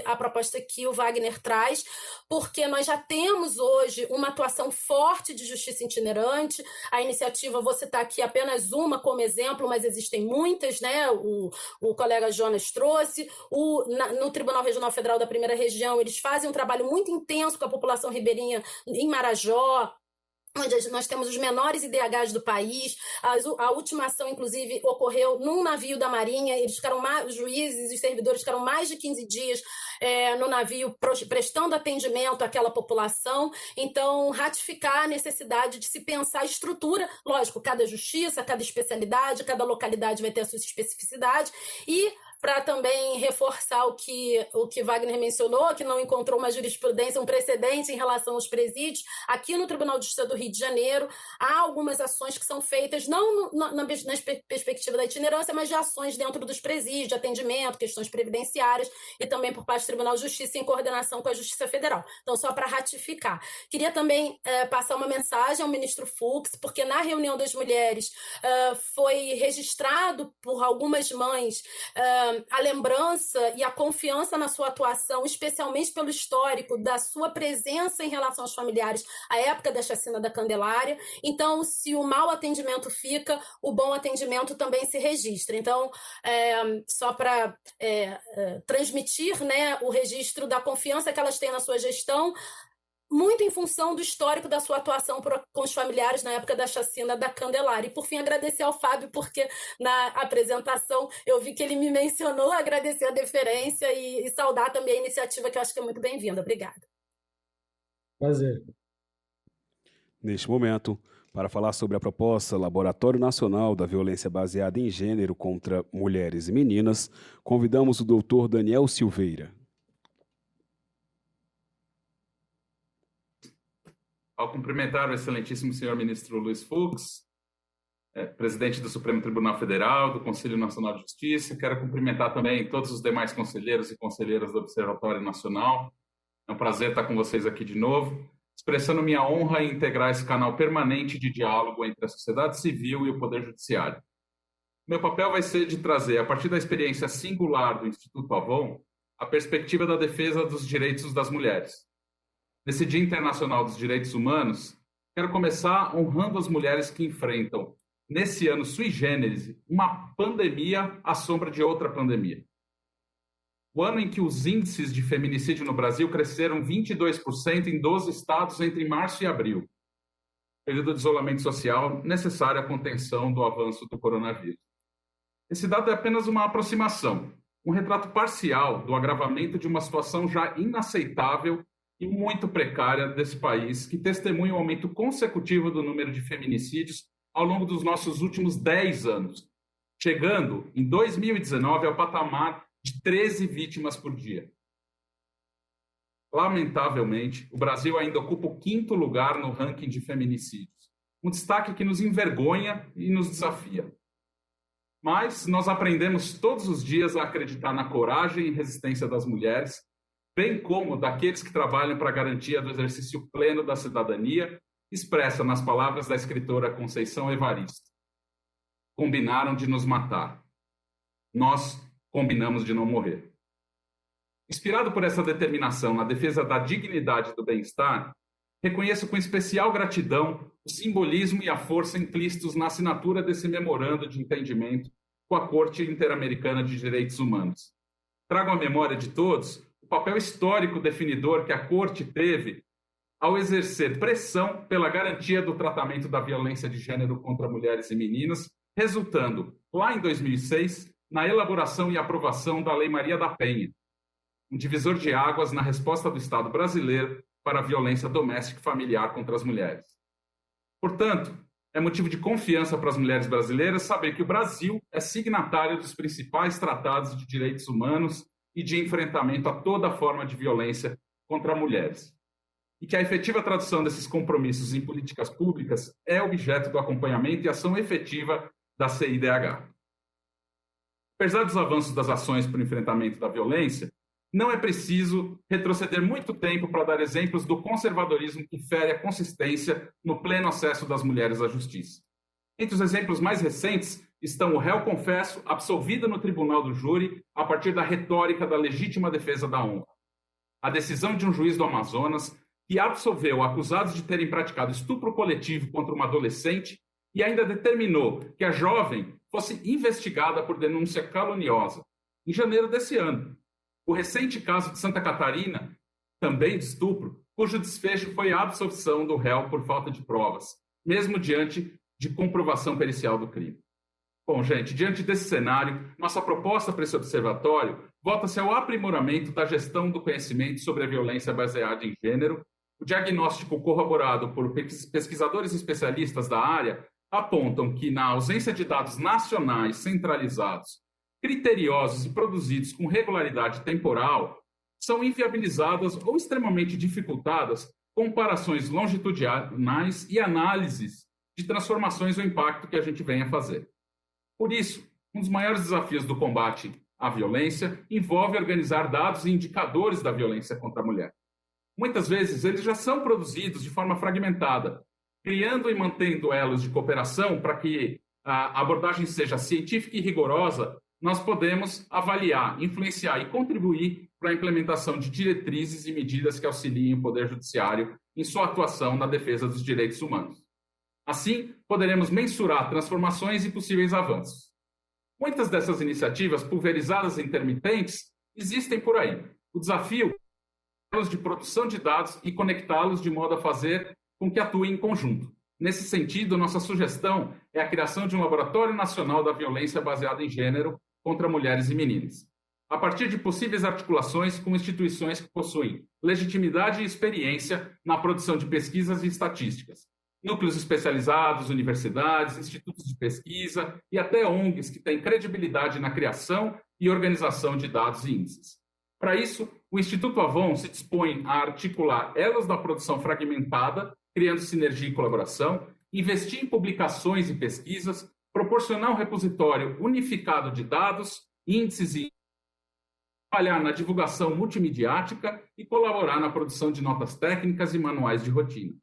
a proposta que o Wagner traz, porque nós já temos hoje uma atuação forte de justiça itinerante. A iniciativa, vou citar aqui apenas uma como exemplo, mas existem muitas, né? O colega Jonas trouxe. No Tribunal Regional Federal da Primeira Região, eles fazem um trabalho muito intenso com a população ribeirinha em Marajó, onde nós temos os menores IDHs do país. A última ação, inclusive, ocorreu num navio da Marinha. Os juízes e os servidores ficaram mais de 15 dias no navio prestando atendimento àquela população. Então, ratificar a necessidade de se pensar a estrutura. Lógico, cada justiça, cada especialidade, cada localidade vai ter a sua especificidade. E para também reforçar o que Wagner mencionou, que não encontrou uma jurisprudência, um precedente em relação aos presídios. Aqui no Tribunal de Justiça do Rio de Janeiro, há algumas ações que são feitas, não na perspectiva da itinerância, mas de ações dentro dos presídios, de atendimento, questões previdenciárias, e também por parte do Tribunal de Justiça em coordenação com a Justiça Federal. Então, só para ratificar. Queria também passar uma mensagem ao ministro Fux, porque na reunião das mulheres foi registrado por algumas mães a lembrança e a confiança na sua atuação, especialmente pelo histórico da sua presença em relação aos familiares à época da chacina da Candelária. Então, se o mau atendimento fica, o bom atendimento também se registra. Então, só para transmitir, né, o registro da confiança que elas têm na sua gestão, muito em função do histórico da sua atuação com os familiares na época da chacina da Candelária. E, por fim, agradecer ao Fábio, porque na apresentação eu vi que ele me mencionou, agradecer a deferência e saudar também a iniciativa, que eu acho que é muito bem-vinda. Obrigada. Prazer. Neste momento, para falar sobre a proposta Laboratório Nacional da Violência Baseada em Gênero contra Mulheres e Meninas, convidamos o doutor Daniel Silveira. Ao cumprimentar o excelentíssimo senhor ministro Luiz Fux, presidente do Supremo Tribunal Federal, do Conselho Nacional de Justiça, quero cumprimentar também todos os demais conselheiros e conselheiras do Observatório Nacional. É um prazer estar com vocês aqui de novo, expressando minha honra em integrar esse canal permanente de diálogo entre a sociedade civil e o Poder Judiciário. Meu papel vai ser de trazer, a partir da experiência singular do Instituto Avon, a perspectiva da defesa dos direitos das mulheres. Nesse Dia Internacional dos Direitos Humanos, quero começar honrando as mulheres que enfrentam, nesse ano sui generis, uma pandemia à sombra de outra pandemia. O ano em que os índices de feminicídio no Brasil cresceram 22% em 12 estados entre março e abril, período de isolamento social necessário à contenção do avanço do coronavírus. Esse dado é apenas uma aproximação. um retrato parcial do agravamento de uma situação já inaceitável e muito precária desse país, que testemunha um aumento consecutivo do número de feminicídios ao longo dos nossos últimos 10 anos, chegando, em 2019, ao patamar de 13 vítimas por dia. Lamentavelmente, o Brasil ainda ocupa o 5º lugar no ranking de feminicídios, um destaque que nos envergonha e nos desafia. Mas nós aprendemos todos os dias a acreditar na coragem e resistência das mulheres, bem como daqueles que trabalham para a garantia do exercício pleno da cidadania, expressa nas palavras da escritora Conceição Evaristo. Combinaram de nos matar. Nós combinamos de não morrer. Inspirado por essa determinação na defesa da dignidade e do bem-estar, reconheço com especial gratidão o simbolismo e a força implícitos na assinatura desse memorando de entendimento com a Corte Interamericana de Direitos Humanos. Trago à memória de todos o papel histórico definidor que a Corte teve ao exercer pressão pela garantia do tratamento da violência de gênero contra mulheres e meninas, resultando, lá em 2006, na elaboração e aprovação da Lei Maria da Penha, um divisor de águas na resposta do Estado brasileiro para a violência doméstica e familiar contra as mulheres. Portanto, é motivo de confiança para as mulheres brasileiras saber que o Brasil é signatário dos principais tratados de direitos humanos e de enfrentamento a toda forma de violência contra mulheres, e que a efetiva tradução desses compromissos em políticas públicas é objeto do acompanhamento e ação efetiva da CIDH. Apesar dos avanços das ações para o enfrentamento da violência, não é preciso retroceder muito tempo para dar exemplos do conservadorismo que fere a consistência no pleno acesso das mulheres à justiça. Entre os exemplos mais recentes estão o réu confesso absolvido no tribunal do júri a partir da retórica da legítima defesa da honra, a decisão de um juiz do Amazonas que absolveu acusados de terem praticado estupro coletivo contra uma adolescente e ainda determinou que a jovem fosse investigada por denúncia caluniosa, em janeiro desse ano. O recente caso de Santa Catarina, também de estupro, cujo desfecho foi a absolvição do réu por falta de provas, mesmo diante de comprovação pericial do crime. Bom, gente, diante desse cenário, nossa proposta para esse observatório volta-se ao aprimoramento da gestão do conhecimento sobre a violência baseada em gênero. O diagnóstico corroborado por pesquisadores e especialistas da área apontam que, na ausência de dados nacionais centralizados, criteriosos e produzidos com regularidade temporal, são inviabilizadas ou extremamente dificultadas comparações longitudinais e análises de transformações ou impacto que a gente vem a fazer. Por isso, um dos maiores desafios do combate à violência envolve organizar dados e indicadores da violência contra a mulher. Muitas vezes, eles já são produzidos de forma fragmentada, criando e mantendo elos de cooperação para que a abordagem seja científica e rigorosa. Nós podemos avaliar, influenciar e contribuir para a implementação de diretrizes e medidas que auxiliem o Poder Judiciário em sua atuação na defesa dos direitos humanos. Assim, poderemos mensurar transformações e possíveis avanços. Muitas dessas iniciativas, pulverizadas e intermitentes, existem por aí. O desafio é de produção de dados e conectá-los de modo a fazer com que atuem em conjunto. Nesse sentido, nossa sugestão é a criação de um Laboratório Nacional da Violência Baseada em Gênero contra mulheres e meninas, a partir de possíveis articulações com instituições que possuem legitimidade e experiência na produção de pesquisas e estatísticas, núcleos especializados, universidades, institutos de pesquisa e até ONGs que têm credibilidade na criação e organização de dados e índices. Para isso, o Instituto Avon se dispõe a articular elos da produção fragmentada, criando sinergia e colaboração, investir em publicações e pesquisas, proporcionar um repositório unificado de dados, índices e trabalhar na divulgação multimediática e colaborar na produção de notas técnicas e manuais de rotina.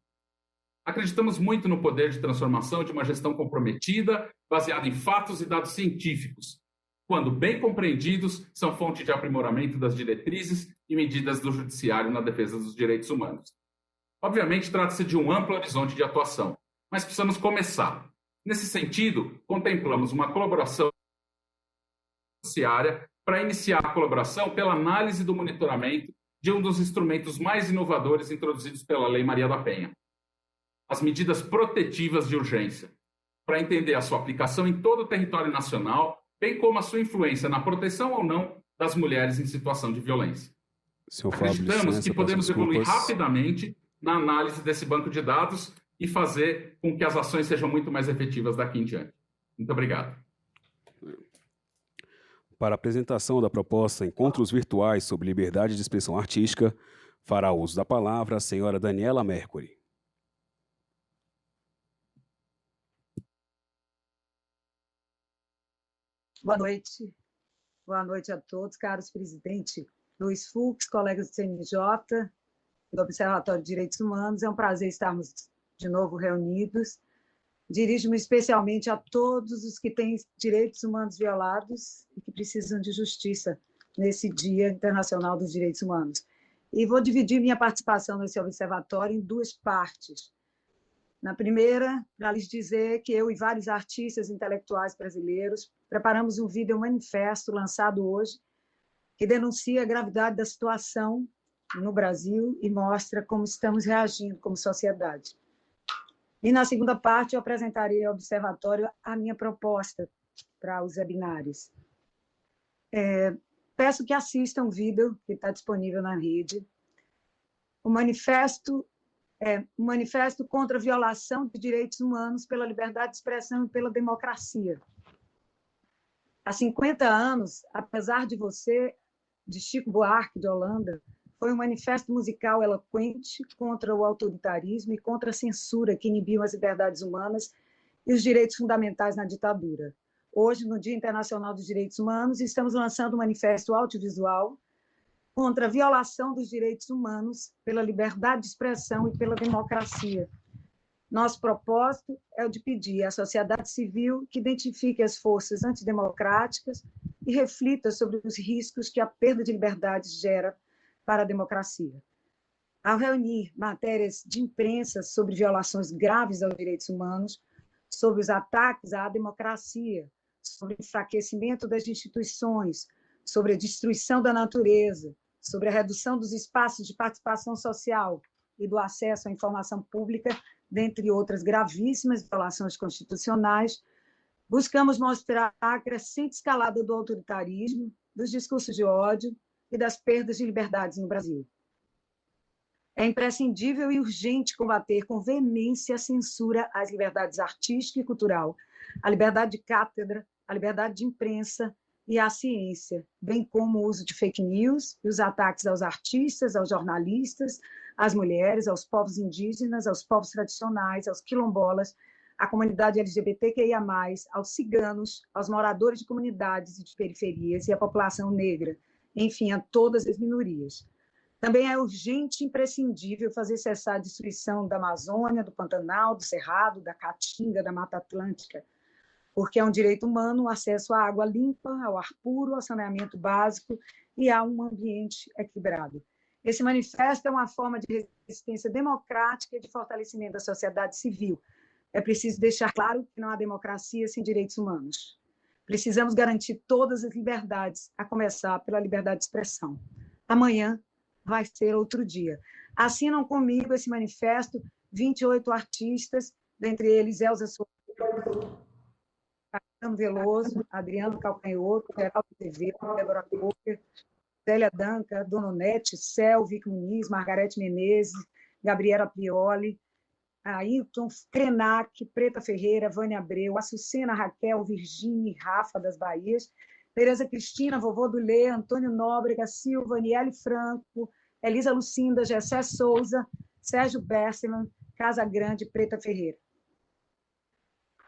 Acreditamos muito no poder de transformação de uma gestão comprometida, baseada em fatos e dados científicos, quando bem compreendidos, são fonte de aprimoramento das diretrizes e medidas do Judiciário na defesa dos direitos humanos. Obviamente, trata-se de um amplo horizonte de atuação, mas precisamos começar. Nesse sentido, contemplamos uma colaboração judiciária para iniciar a colaboração pela análise do monitoramento de um dos instrumentos mais inovadores introduzidos pela Lei Maria da Penha, as medidas protetivas de urgência, para entender a sua aplicação em todo o território nacional, bem como a sua influência na proteção ou não das mulheres em situação de violência. Senhor Fábio, Acreditamos licença, que podemos peço evoluir desculpas. rapidamente na análise desse banco de dados e fazer com que as ações sejam muito mais efetivas daqui em diante. Muito obrigado. Para a apresentação da proposta Encontros Virtuais sobre Liberdade de Expressão Artística, fará uso da palavra a senhora Daniela Mercury. Boa noite. Boa noite a todos, caros presidente Luiz Fux, colegas do CNJ, do Observatório de Direitos Humanos. É um prazer estarmos de novo reunidos. Dirijo-me especialmente a todos os que têm direitos humanos violados e que precisam de justiça nesse Dia Internacional dos Direitos Humanos. E vou dividir minha participação nesse observatório em duas partes. Na primeira, para lhes dizer que eu e vários artistas intelectuais brasileiros preparamos um vídeo manifesto lançado hoje que denuncia a gravidade da situação no Brasil e mostra como estamos reagindo como sociedade. E na segunda parte eu apresentarei ao observatório a minha proposta para os webinários. Peço que assistam o vídeo que está disponível na rede. O manifesto um manifesto contra a violação de direitos humanos pela liberdade de expressão e pela democracia. Há 50 anos, apesar de você, de Chico Buarque, de Holanda, foi um manifesto musical eloquente contra o autoritarismo e contra a censura que inibiam as liberdades humanas e os direitos fundamentais na ditadura. Hoje, no Dia Internacional dos Direitos Humanos, estamos lançando um manifesto audiovisual contra a violação dos direitos humanos pela liberdade de expressão e pela democracia. Nosso propósito é o de pedir à sociedade civil que identifique as forças antidemocráticas e reflita sobre os riscos que a perda de liberdades gera para a democracia. Ao reunir matérias de imprensa sobre violações graves aos direitos humanos, sobre os ataques à democracia, sobre o enfraquecimento das instituições, sobre a destruição da natureza, sobre a redução dos espaços de participação social e do acesso à informação pública, dentre outras gravíssimas violações constitucionais, buscamos mostrar a crescente escalada do autoritarismo, dos discursos de ódio e das perdas de liberdades no Brasil. É imprescindível e urgente combater com veemência a censura às liberdades artística e cultural, a liberdade de cátedra, a liberdade de imprensa e à ciência, bem como o uso de fake news e os ataques aos artistas, aos jornalistas, às mulheres, aos povos indígenas, aos povos tradicionais, aos quilombolas, à comunidade LGBTQIA+, aos ciganos, aos moradores de comunidades e de periferias e à população negra, enfim, a todas as minorias. Também é urgente e imprescindível fazer cessar a destruição da Amazônia, do Pantanal, do Cerrado, da Caatinga, da Mata Atlântica, porque é um direito humano o acesso à água limpa, ao ar puro, ao saneamento básico e a um ambiente equilibrado. Esse manifesto é uma forma de resistência democrática e de fortalecimento da sociedade civil. É preciso deixar claro que não há democracia sem direitos humanos. Precisamos garantir todas as liberdades, a começar pela liberdade de expressão. Amanhã vai ser outro dia. Assinam comigo esse manifesto 28 artistas, dentre eles Elza Soares, Caetano Veloso, Adriano Calcanhoto, Geraldo Azevedo, Débora Coker, Célia Danca, Dona Onete, Céu, Vic Muniz, Margarete Menezes, Gabriela Prioli, Ailton Krenak, Preta Ferreira, Vânia Abreu, Açucena Raquel, Virgínia e Rafa das Bahias, Tereza Cristina, Vovô do Lê, Antônio Nóbrega, Silva, Aniele Franco, Elisa Lucinda, Gessé Souza, Sérgio Berseman, Casa Grande, Preta Ferreira.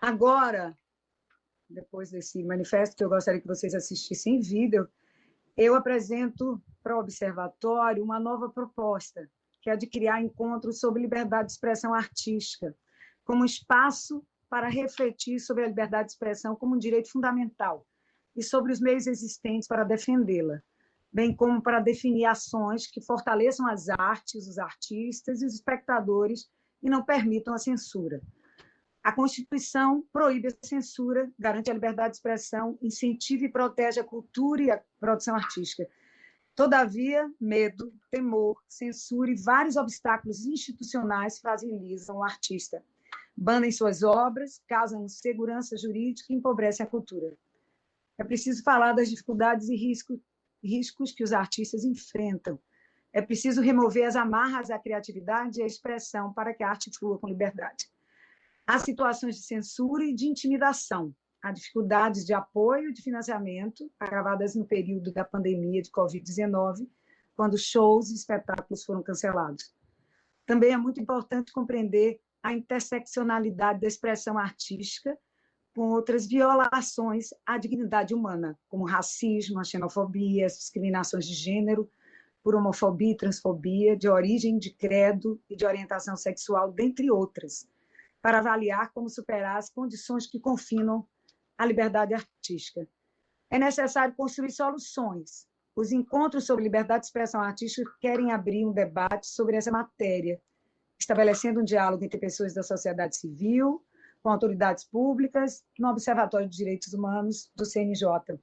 Agora, depois desse manifesto, que eu gostaria que vocês assistissem em vídeo, eu apresento para o Observatório uma nova proposta, que é de criar encontros sobre liberdade de expressão artística, como espaço para refletir sobre a liberdade de expressão como um direito fundamental e sobre os meios existentes para defendê-la, bem como para definir ações que fortaleçam as artes, os artistas e os espectadores e não permitam a censura. A Constituição proíbe a censura, garante a liberdade de expressão, incentiva e protege a cultura e a produção artística. Todavia, medo, temor, censura e vários obstáculos institucionais fragilizam o artista, bandem suas obras, causam insegurança jurídica e empobrecem a cultura. É preciso falar das dificuldades e riscos riscos que os artistas enfrentam. É preciso remover as amarras à criatividade e à expressão para que a arte flua com liberdade. Há situações de censura e de intimidação. Há dificuldades de apoio e de financiamento, agravadas no período da pandemia de Covid-19, quando shows e espetáculos foram cancelados. Também é muito importante compreender a interseccionalidade da expressão artística com outras violações à dignidade humana, como racismo, a xenofobia, as discriminações de gênero, por homofobia e transfobia, de origem, de credo e de orientação sexual, dentre outras, para avaliar como superar as condições que confinam a liberdade artística. É necessário construir soluções. Os encontros sobre liberdade de expressão artística querem abrir um debate sobre essa matéria, estabelecendo um diálogo entre pessoas da sociedade civil, com autoridades públicas, no Observatório de Direitos Humanos do CNJ,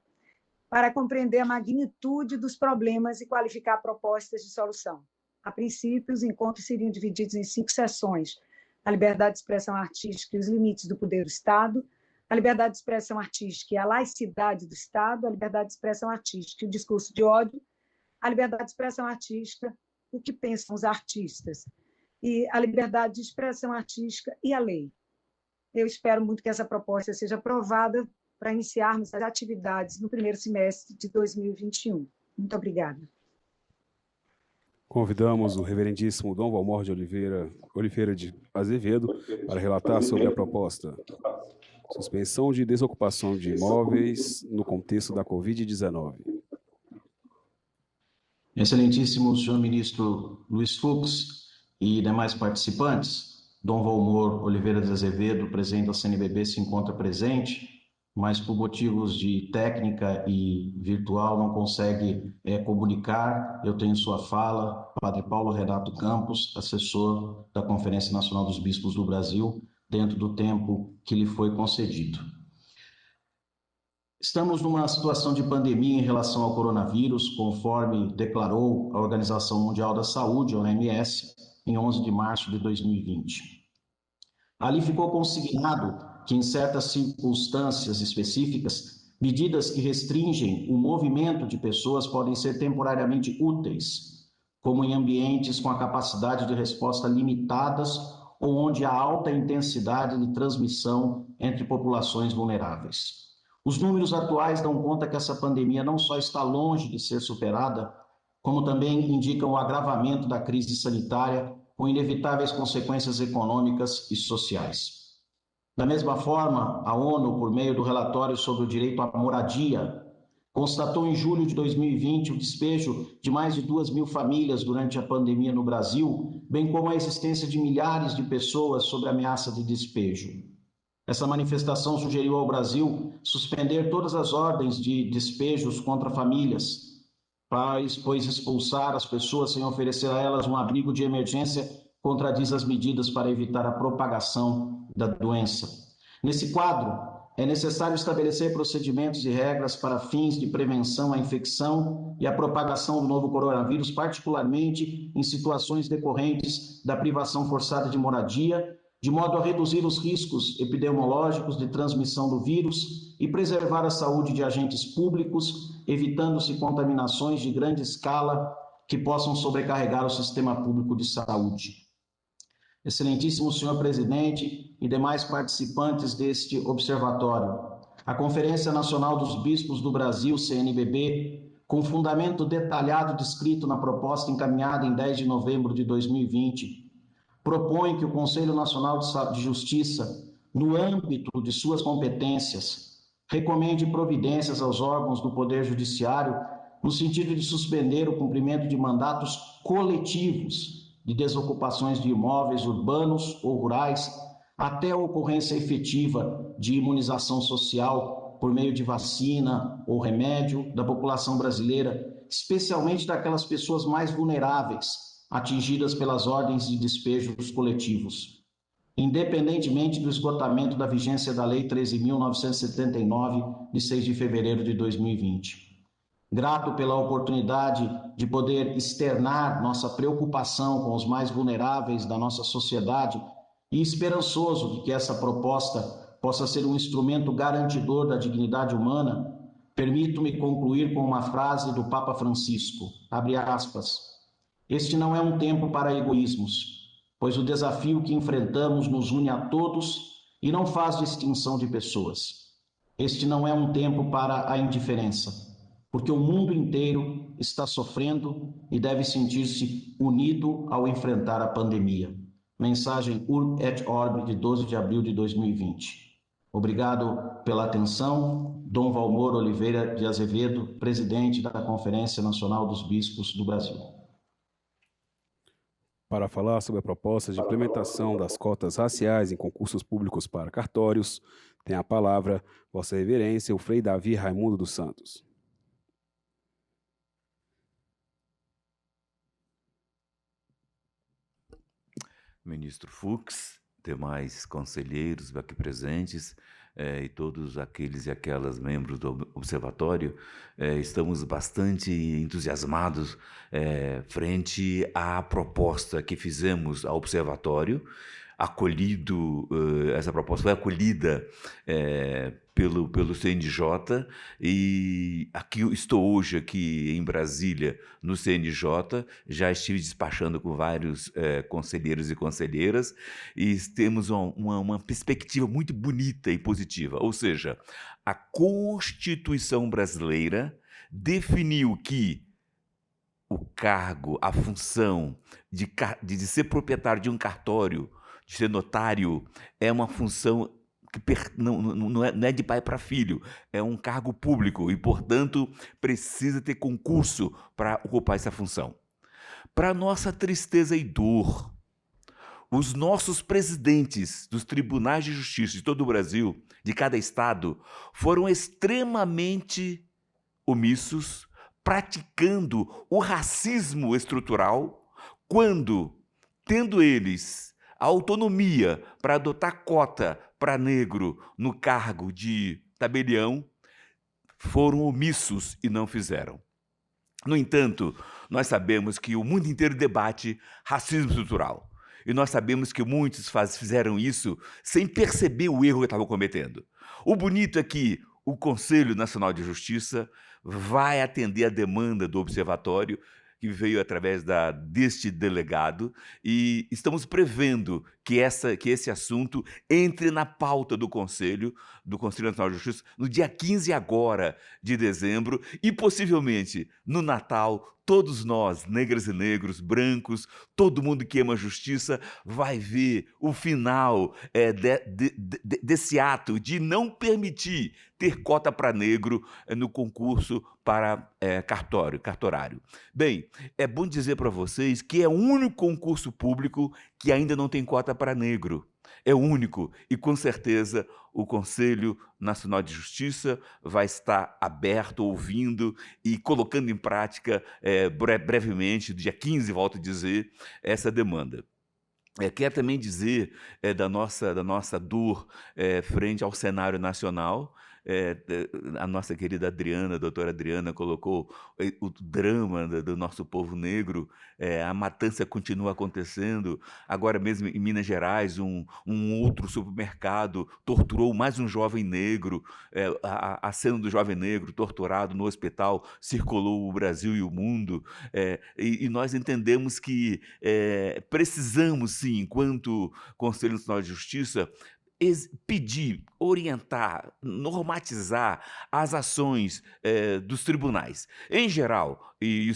para compreender a magnitude dos problemas e qualificar propostas de solução. A princípio, os encontros seriam divididos em 5 sessões: a liberdade de expressão artística e os limites do poder do Estado, a liberdade de expressão artística e a laicidade do Estado, a liberdade de expressão artística e o discurso de ódio, a liberdade de expressão artística, o que pensam os artistas, e a liberdade de expressão artística e a lei. Eu espero muito que essa proposta seja aprovada para iniciarmos as atividades no primeiro semestre de 2021. Muito obrigada. Convidamos o reverendíssimo Dom Valmor de Oliveira de Azevedo para relatar sobre a proposta Suspensão de desocupação de imóveis no contexto da Covid-19. Excelentíssimo senhor ministro Luiz Fux e demais participantes, Dom Valmor Oliveira de Azevedo, presidente da CNBB, se encontra presente, mas por motivos de técnica e virtual não consegue comunicar. Eu tenho sua fala, Padre Paulo Renato Campos, assessor da Conferência Nacional dos Bispos do Brasil, dentro do tempo que lhe foi concedido. Estamos numa situação de pandemia em relação ao coronavírus, conforme declarou a Organização Mundial da Saúde, a OMS, em 11 de março de 2020. Ali ficou consignado que, em certas circunstâncias específicas, medidas que restringem o movimento de pessoas podem ser temporariamente úteis, como em ambientes com a capacidade de resposta limitadas ou onde há alta intensidade de transmissão entre populações vulneráveis. Os números atuais dão conta que essa pandemia não só está longe de ser superada, como também indicam o agravamento da crise sanitária, com inevitáveis consequências econômicas e sociais. Da mesma forma, a ONU, por meio do relatório sobre o direito à moradia, constatou em julho de 2020 o despejo de mais de 2.000 famílias durante a pandemia no Brasil, bem como a existência de milhares de pessoas sob ameaça de despejo. Essa manifestação sugeriu ao Brasil suspender todas as ordens de despejos contra famílias, pois expulsar as pessoas sem oferecer a elas um abrigo de emergência contradiz as medidas para evitar a propagação da doença. Nesse quadro, é necessário estabelecer procedimentos e regras para fins de prevenção à infecção e à propagação do novo coronavírus, particularmente em situações decorrentes da privação forçada de moradia, de modo a reduzir os riscos epidemiológicos de transmissão do vírus e preservar a saúde de agentes públicos, evitando-se contaminações de grande escala que possam sobrecarregar o sistema público de saúde. Excelentíssimo senhor presidente e demais participantes deste observatório, a Conferência Nacional dos Bispos do Brasil, CNBB, com fundamento detalhado descrito na proposta encaminhada em 10 de novembro de 2020, propõe que o Conselho Nacional de Justiça, no âmbito de suas competências, recomende providências aos órgãos do Poder Judiciário no sentido de suspender o cumprimento de mandatos coletivos de desocupações de imóveis urbanos ou rurais até a ocorrência efetiva de imunização social por meio de vacina ou remédio da população brasileira, especialmente daquelas pessoas mais vulneráveis, atingidas pelas ordens de despejos coletivos, independentemente do esgotamento da vigência da Lei 13.979, de 6 de fevereiro de 2020. Grato pela oportunidade de poder externar nossa preocupação com os mais vulneráveis da nossa sociedade e esperançoso de que essa proposta possa ser um instrumento garantidor da dignidade humana, permito-me concluir com uma frase do Papa Francisco, abre aspas, este não é um tempo para egoísmos, pois o desafio que enfrentamos nos une a todos e não faz distinção de pessoas. Este não é um tempo para a indiferença, porque o mundo inteiro está sofrendo e deve sentir-se unido ao enfrentar a pandemia. Mensagem Urb et Orb de 12 de abril de 2020. Obrigado pela atenção. Dom Valmor Oliveira de Azevedo, presidente da Conferência Nacional dos Bispos do Brasil. Para falar sobre a proposta de implementação das cotas raciais em concursos públicos para cartórios, tem a palavra Vossa Reverência, o Frei Davi Raimundo dos Santos. Ministro Fux, demais conselheiros aqui presentes e todos aqueles e aquelas membros do Observatório, estamos bastante entusiasmados frente à proposta que fizemos ao Observatório, essa proposta foi acolhida pelo CNJ e estou hoje aqui em Brasília, no CNJ, já estive despachando com vários conselheiros e conselheiras e temos uma perspectiva muito bonita e positiva, ou seja, a Constituição brasileira definiu que o cargo, a função de ser proprietário de um cartório, de ser notário, é uma função que não é de pai para filho, é um cargo público e, portanto, precisa ter concurso para ocupar essa função. Para nossa tristeza e dor, os nossos presidentes dos tribunais de justiça de todo o Brasil, de cada estado, foram extremamente omissos, praticando o racismo estrutural, quando, tendo eles a autonomia para adotar cota para negro no cargo de tabelião, foram omissos e não fizeram. No entanto, nós sabemos que o mundo inteiro debate racismo estrutural. E nós sabemos que muitos fizeram isso sem perceber o erro que estavam cometendo. O bonito é que o Conselho Nacional de Justiça vai atender a demanda do Observatório, que veio através deste delegado, e estamos prevendo que esse assunto entre na pauta do Conselho Nacional de Justiça no dia 15 agora de dezembro e possivelmente no Natal. Todos nós, negras e negros, brancos, todo mundo que ama a justiça, vai ver o final desse ato de não permitir ter cota para negro no concurso para cartorário. Bem, é bom dizer para vocês que é o único concurso público que ainda não tem cota para negro. É único e, com certeza, o Conselho Nacional de Justiça vai estar aberto, ouvindo e colocando em prática brevemente, dia 15, volto a dizer, essa demanda. Quero também dizer da nossa dor frente ao cenário nacional. A nossa querida Adriana, a doutora Adriana, colocou o drama do nosso povo negro. A matança continua acontecendo. Agora mesmo em Minas Gerais, um outro supermercado torturou mais um jovem negro. A cena do jovem negro torturado no hospital circulou o Brasil e o mundo. E nós entendemos que precisamos, sim, enquanto Conselho Nacional de Justiça, pedir, orientar, normatizar as ações dos tribunais. Em geral, e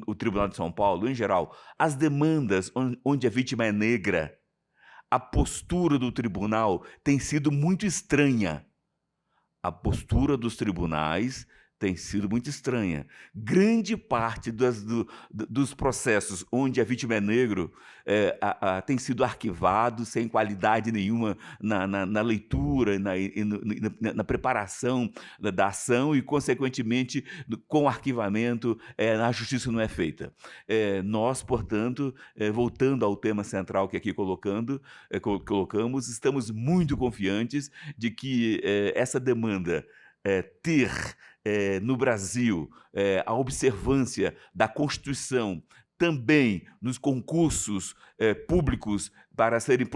o Tribunal de São Paulo, em geral, as demandas onde a vítima é negra, a postura do tribunal tem sido muito estranha. A postura dos tribunais tem sido muito estranha. Grande parte dos processos onde a vítima é negro tem sido arquivado sem qualidade nenhuma na leitura, na preparação da ação e, consequentemente, com o arquivamento, a justiça não é feita. Nós, portanto, voltando ao tema central que aqui colocamos, estamos muito confiantes de que essa demanda ter no Brasil a observância da Constituição também nos concursos públicos para serem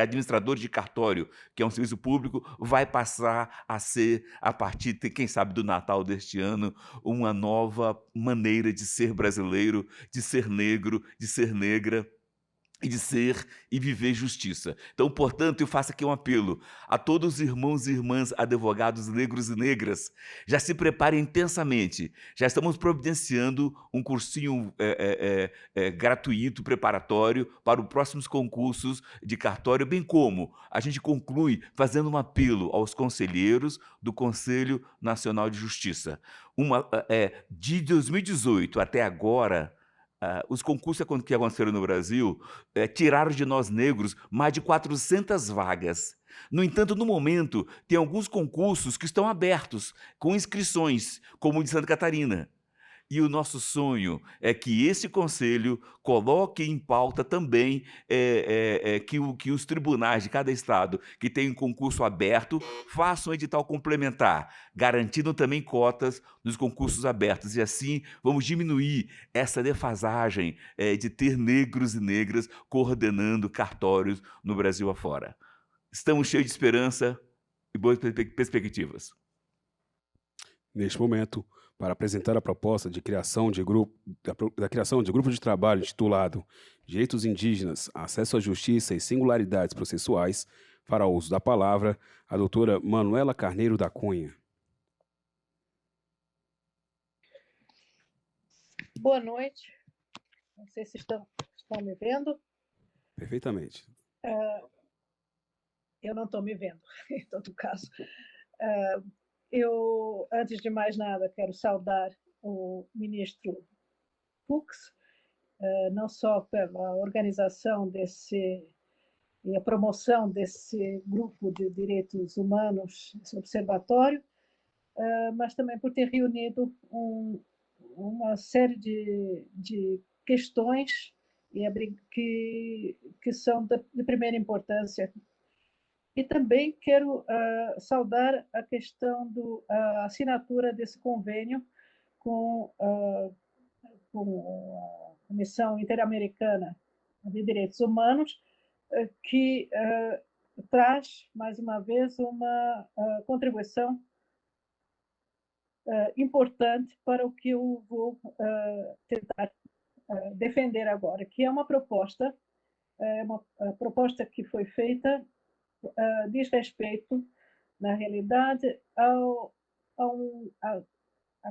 administradores de cartório, que é um serviço público, vai passar a ser, a partir, quem sabe, do Natal deste ano, uma nova maneira de ser brasileiro, de ser negro, de ser negra, e de ser e viver justiça. Então, portanto, eu faço aqui um apelo a todos os irmãos e irmãs advogados negros e negras. Já se preparem intensamente. Já estamos providenciando um cursinho gratuito, preparatório, para os próximos concursos de cartório, bem como a gente conclui fazendo um apelo aos conselheiros do Conselho Nacional de Justiça. De 2018 até agora, os concursos que aconteceram no Brasil tiraram de nós negros mais de 400 vagas. No entanto, no momento, tem alguns concursos que estão abertos, com inscrições, como o de Santa Catarina. E o nosso sonho é que esse conselho coloque em pauta também que os tribunais de cada estado que tem um concurso aberto façam um edital complementar, garantindo também cotas nos concursos abertos. E assim vamos diminuir essa defasagem de ter negros e negras coordenando cartórios no Brasil afora. Estamos cheios de esperança e boas perspectivas. Neste momento, para apresentar a proposta de criação de grupo de trabalho intitulado Direitos Indígenas, Acesso à Justiça e Singularidades Processuais, fará uso da palavra a doutora Manuela Carneiro da Cunha. Boa noite. Não sei se estão me vendo. Perfeitamente. Eu não estou me vendo, em todo caso. Eu, antes de mais nada, quero saudar o ministro Fux, não só pela organização e a promoção desse grupo de direitos humanos, esse observatório, mas também por ter reunido uma série de questões que são de primeira importância. E também quero saudar a questão da assinatura desse convênio com a Comissão Interamericana de Direitos Humanos, que traz, mais uma vez, uma contribuição importante para o que eu vou tentar defender agora, que é uma proposta que foi feita, diz respeito, na realidade, à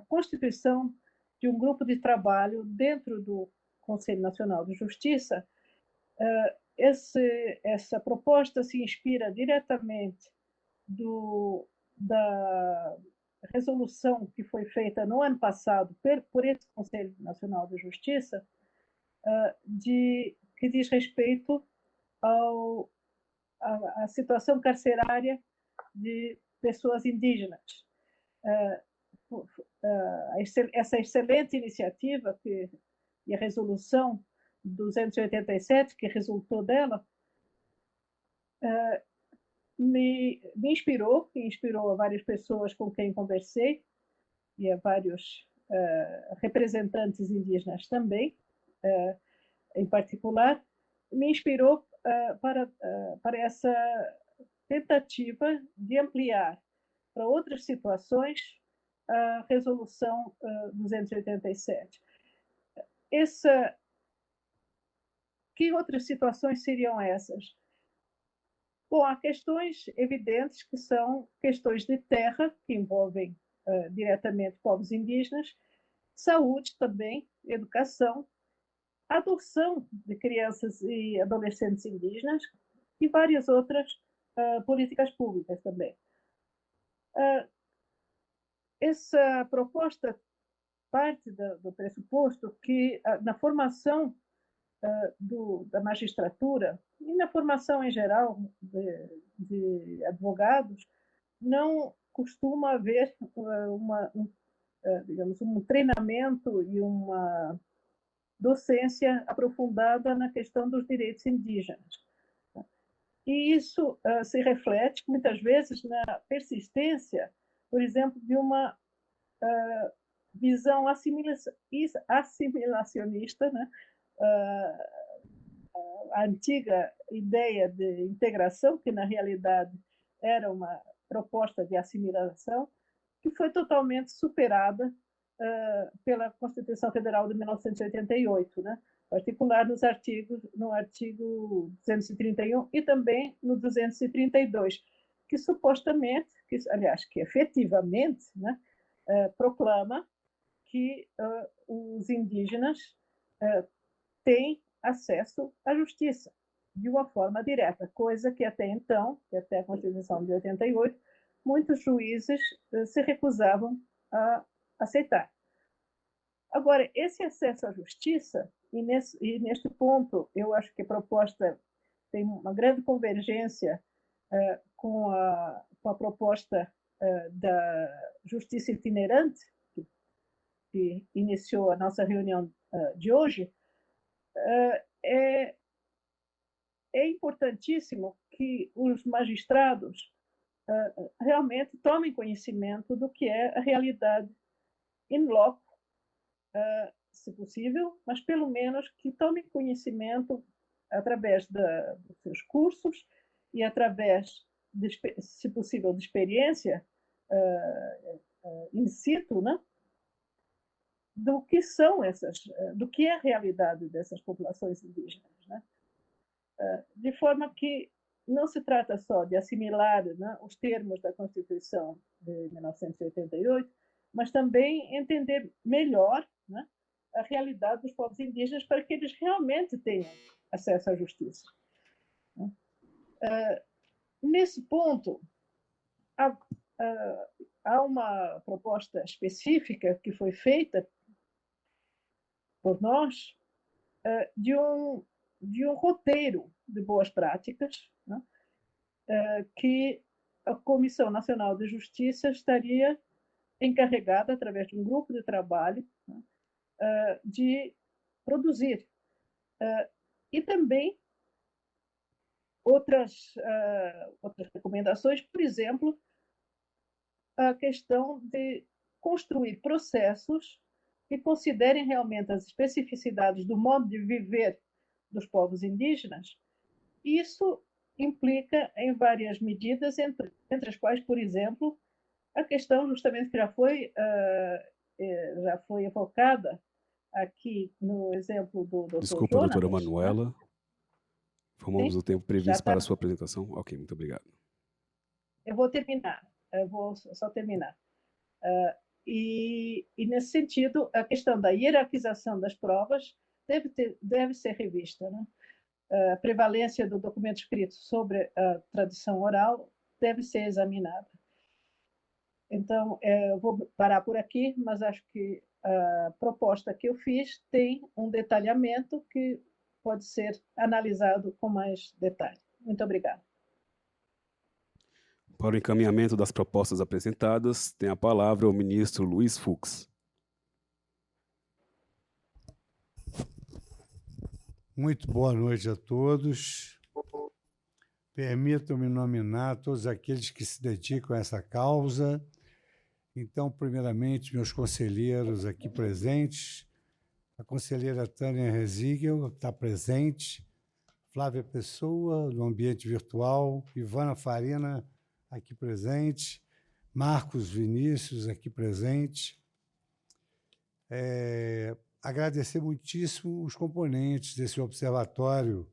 constituição de um grupo de trabalho dentro do Conselho Nacional de Justiça. Essa proposta se inspira diretamente da resolução que foi feita no ano passado por esse Conselho Nacional de Justiça, que diz respeito à situação carcerária de pessoas indígenas. Essa excelente iniciativa e a resolução 287, que resultou dela, me inspirou, e inspirou a várias pessoas com quem conversei, e a vários representantes indígenas também, em particular, me inspirou para essa tentativa de ampliar para outras situações a resolução 287. Que outras situações seriam essas? Bom, há questões evidentes que são questões de terra, que envolvem diretamente povos indígenas, saúde também, educação, adoção de crianças e adolescentes indígenas e várias outras políticas públicas também. Essa proposta parte do pressuposto que na formação da magistratura e na formação em geral de advogados não costuma haver digamos, um treinamento e uma docência aprofundada na questão dos direitos indígenas. E isso se reflete, muitas vezes, na persistência, por exemplo, de uma visão assimilacionista, né? A antiga ideia de integração, que na realidade era uma proposta de assimilação, que foi totalmente superada pela Constituição Federal de 1988, né? Em particular no artigo 231 e também no 232, que supostamente, aliás, que efetivamente, né, proclama que os indígenas têm acesso à justiça de uma forma direta, coisa que até então, que até a Constituição de 88, muitos juízes se recusavam a aceitar. Agora, esse acesso à justiça, e neste ponto eu acho que a proposta tem uma grande convergência com a proposta da justiça itinerante, que iniciou a nossa reunião de hoje, é importantíssimo que os magistrados realmente tomem conhecimento do que é a realidade in loco, se possível, mas pelo menos que tomem conhecimento através dos seus cursos e através, se possível, de experiência in situ, né? Do que são do que é a realidade dessas populações indígenas, né? De forma que não se trata só de assimilar, né, os termos da Constituição de 1988, mas também entender melhor, né, a realidade dos povos indígenas para que eles realmente tenham acesso à justiça. Nesse ponto, há uma proposta específica que foi feita por nós de um roteiro de boas práticas, né, que a Comissão Nacional de Justiça estaria encarregada, através de um grupo de trabalho, né, de produzir. E também outras recomendações, por exemplo, a questão de construir processos que considerem realmente as especificidades do modo de viver dos povos indígenas. Isso implica em várias medidas, entre as quais, por exemplo, a questão justamente que já foi evocada aqui no exemplo do Dr. Desculpa, Jonas, doutora Manuela. Né? Fomos o tempo previsto para a sua apresentação. Ok, muito obrigado. Eu vou só terminar. E nesse sentido, a questão da hierarquização das provas deve ser revista, né? A prevalência do documento escrito sobre a tradição oral deve ser examinada. Então, eu vou parar por aqui, mas acho que a proposta que eu fiz tem um detalhamento que pode ser analisado com mais detalhe. Muito obrigada. Para o encaminhamento das propostas apresentadas, tem a palavra o ministro Luiz Fux. Muito boa noite a todos. Permitam-me nominar todos aqueles que se dedicam a essa causa. Então, primeiramente, meus conselheiros aqui presentes, a conselheira Tânia Rezigel, que está presente, Flávia Pessoa, do ambiente virtual, Ivana Farina, aqui presente, Marcos Vinícius, aqui presente. Agradecer muitíssimo os componentes desse observatório,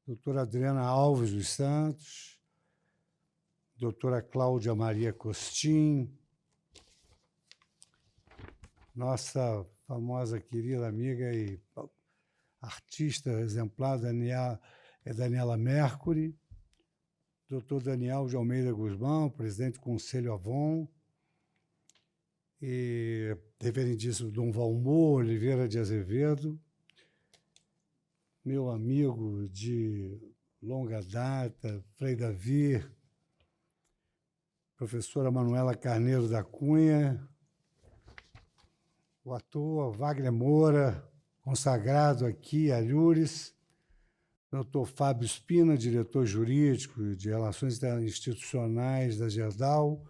doutora Adriana Alves dos Santos, doutora Cláudia Maria Costin, nossa famosa querida amiga e artista exemplar Daniela Mercury, doutor Daniel de Almeida Guzmão, presidente do Conselho Avon, e reverendíssimo Dom Valmor Oliveira de Azevedo, meu amigo de longa data, Frei Davi, professora Manuela Carneiro da Cunha, o ator Wagner Moura, consagrado aqui, Alhures, doutor Fábio Spina, diretor jurídico de Relações Institucionais da Gerdau,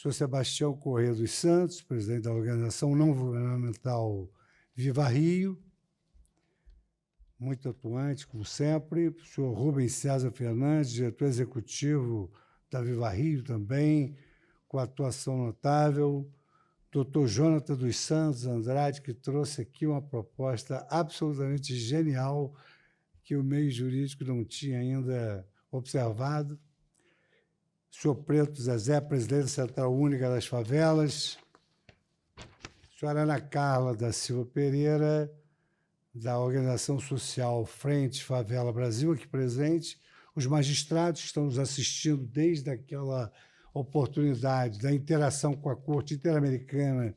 Sou Sebastião Corrêa dos Santos, presidente da organização não governamental Viva Rio, muito atuante, como sempre. O senhor Rubens César Fernandes, diretor executivo da Viva Rio também, com atuação notável. Dr. Jonathan dos Santos Andrade, que trouxe aqui uma proposta absolutamente genial que o meio jurídico não tinha ainda observado. Senhor Preto Zezé, presidente da Central Única das Favelas. Senhora Ana Carla da Silva Pereira, da Organização Social Frente Favela Brasil, aqui presente. Os magistrados que estão nos assistindo desde aquela oportunidade da interação com a Corte Interamericana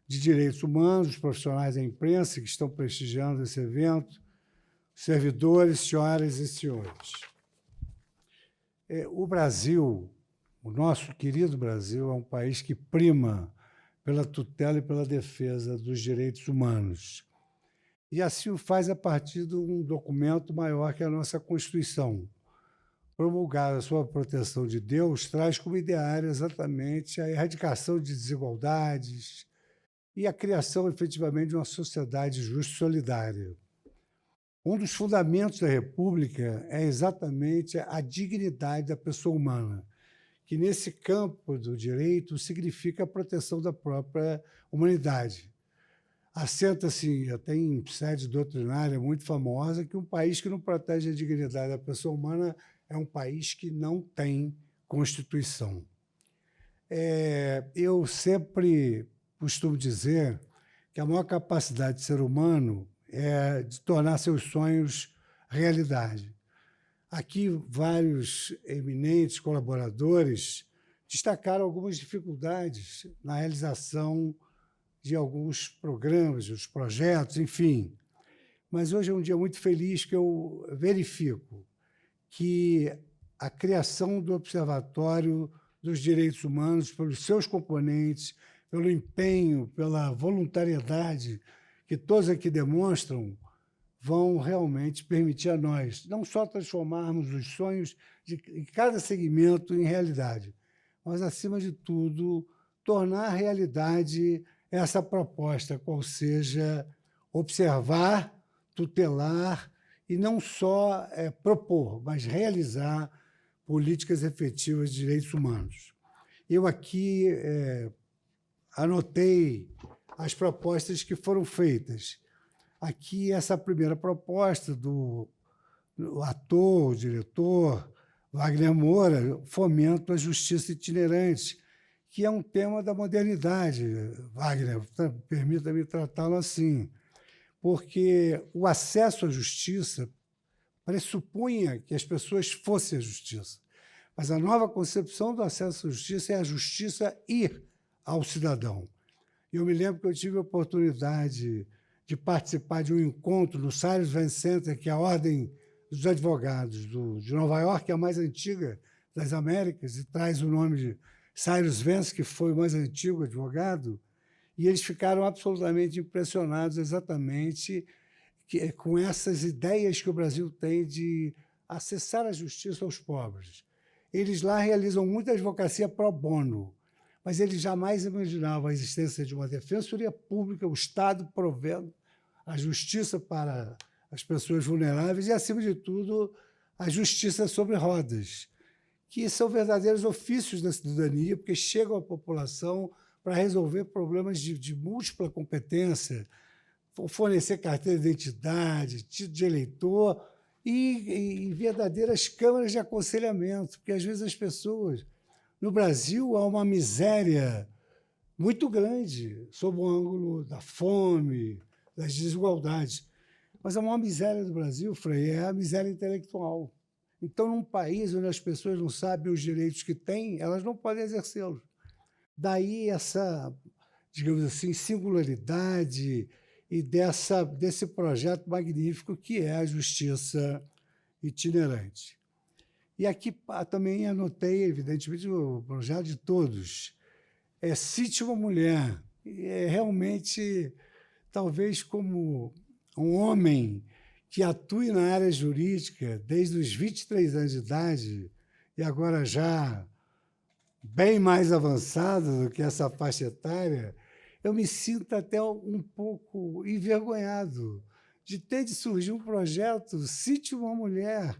de Direitos Humanos, os profissionais da imprensa que estão prestigiando esse evento, servidores, senhoras e senhores. O Brasil, o nosso querido Brasil, é um país que prima pela tutela e pela defesa dos direitos humanos. E assim o faz a partir de um documento maior que a nossa Constituição. Promulgada sob a proteção de Deus, traz como ideário exatamente a erradicação de desigualdades e a criação, efetivamente, de uma sociedade justa e solidária. Um dos fundamentos da República é exatamente a dignidade da pessoa humana, que, nesse campo do direito, significa a proteção da própria humanidade. Assenta-se até em sede doutrinária muito famosa que um país que não protege a dignidade da pessoa humana é um país que não tem Constituição. Eu sempre costumo dizer que a maior capacidade do ser humano é de tornar seus sonhos realidade. Aqui, vários eminentes colaboradores destacaram algumas dificuldades na realização de alguns programas, dos projetos, enfim. Mas hoje é um dia muito feliz que eu verifico que a criação do Observatório dos Direitos Humanos, pelos seus componentes, pelo empenho, pela voluntariedade que todos aqui demonstram, vão realmente permitir a nós não só transformarmos os sonhos de cada segmento em realidade, mas, acima de tudo, tornar realidade essa proposta, qual seja observar, tutelar e não só propor, mas realizar políticas efetivas de direitos humanos. Eu aqui anotei as propostas que foram feitas. Aqui, essa primeira proposta do ator, diretor Wagner Moura, Fomento à Justiça Itinerante, que é um tema da modernidade. Wagner, permita-me tratá-lo assim, porque o acesso à justiça pressupunha que as pessoas fossem à justiça. Mas a nova concepção do acesso à justiça é a justiça ir ao cidadão. Eu me lembro que eu tive a oportunidade de participar de um encontro no Cyrus Vance Center, que é a Ordem dos Advogados de Nova York, é a mais antiga das Américas, e traz o nome de Cyrus Vance, que foi o mais antigo advogado, e eles ficaram absolutamente impressionados exatamente com essas ideias que o Brasil tem de acessar a justiça aos pobres. Eles lá realizam muita advocacia pro bono, mas eles jamais imaginavam a existência de uma defensoria pública, o Estado provendo a justiça para as pessoas vulneráveis e, acima de tudo, a justiça sobre rodas, que são verdadeiros ofícios da cidadania, porque chegam à população para resolver problemas de múltipla competência, fornecer carteira de identidade, título de eleitor e verdadeiras câmaras de aconselhamento, porque, às vezes, as pessoas... No Brasil, há uma miséria muito grande sob o ângulo da fome, das desigualdades. Mas a maior miséria do Brasil, Frei, é a miséria intelectual. Então, num país onde as pessoas não sabem os direitos que têm, elas não podem exercê-los. Daí essa, digamos assim, singularidade e desse projeto magnífico que é a justiça itinerante. E aqui também anotei, evidentemente, o projeto de todos. Cite uma mulher. Realmente, talvez como um homem que atue na área jurídica desde os 23 anos de idade e agora já bem mais avançada do que essa faixa etária, eu me sinto até um pouco envergonhado de ter de surgir um projeto Cite uma Mulher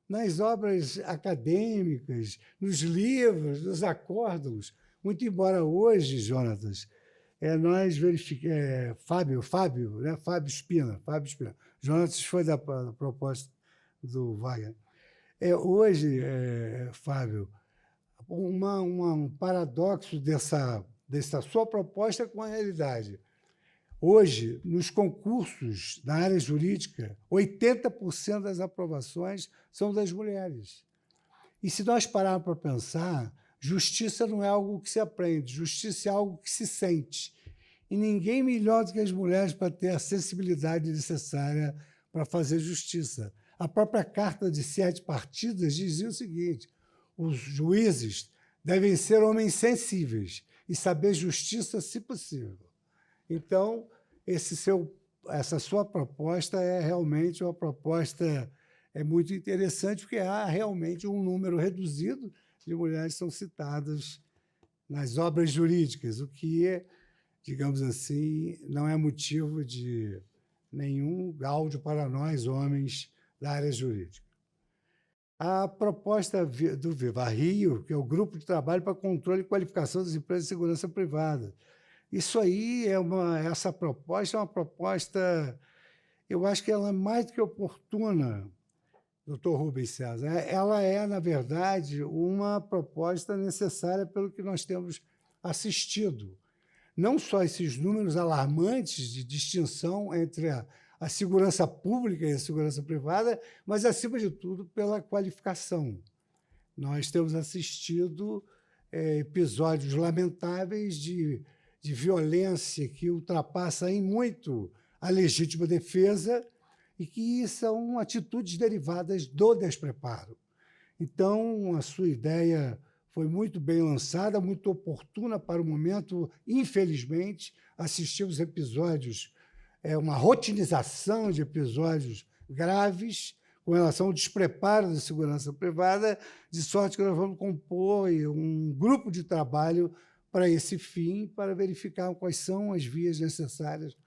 nas obras acadêmicas, nos livros, nos acórdãos. Muito embora hoje, Jonatas, nós verificamos... Fábio Spina. Jonatas foi da proposta do Wagner. Hoje, Fábio, um paradoxo dessa sua proposta com a realidade. Hoje, nos concursos da área jurídica, 80% das aprovações são das mulheres. E se nós pararmos para pensar, justiça não é algo que se aprende, justiça é algo que se sente. E ninguém melhor do que as mulheres para ter a sensibilidade necessária para fazer justiça. A própria Carta de 7 Partidas dizia o seguinte: os juízes devem ser homens sensíveis e saber justiça, se possível. Então, essa sua proposta é realmente uma proposta muito interessante, porque há realmente um número reduzido de mulheres que são citadas nas obras jurídicas, o que, digamos assim, não é motivo de nenhum gáudio para nós, homens da área jurídica. A proposta do Viva Rio, que é o Grupo de Trabalho para Controle e Qualificação das Empresas de Segurança Privada. Isso aí essa proposta é uma proposta, eu acho que ela é mais do que oportuna, doutor Rubens César. Ela é, na verdade, uma proposta necessária pelo que nós temos assistido. Não só esses números alarmantes de distinção entre a segurança pública e a segurança privada, mas, acima de tudo, pela qualificação. Nós temos assistido episódios lamentáveis de violência que ultrapassa em muito a legítima defesa e que são atitudes derivadas do despreparo. Então, a sua ideia foi muito bem lançada, muito oportuna para o momento. Infelizmente, assistimos episódios, uma rotinização de episódios graves com relação ao despreparo da segurança privada, de sorte que nós vamos compor um grupo de trabalho para esse fim, para verificar quais são as vias necessárias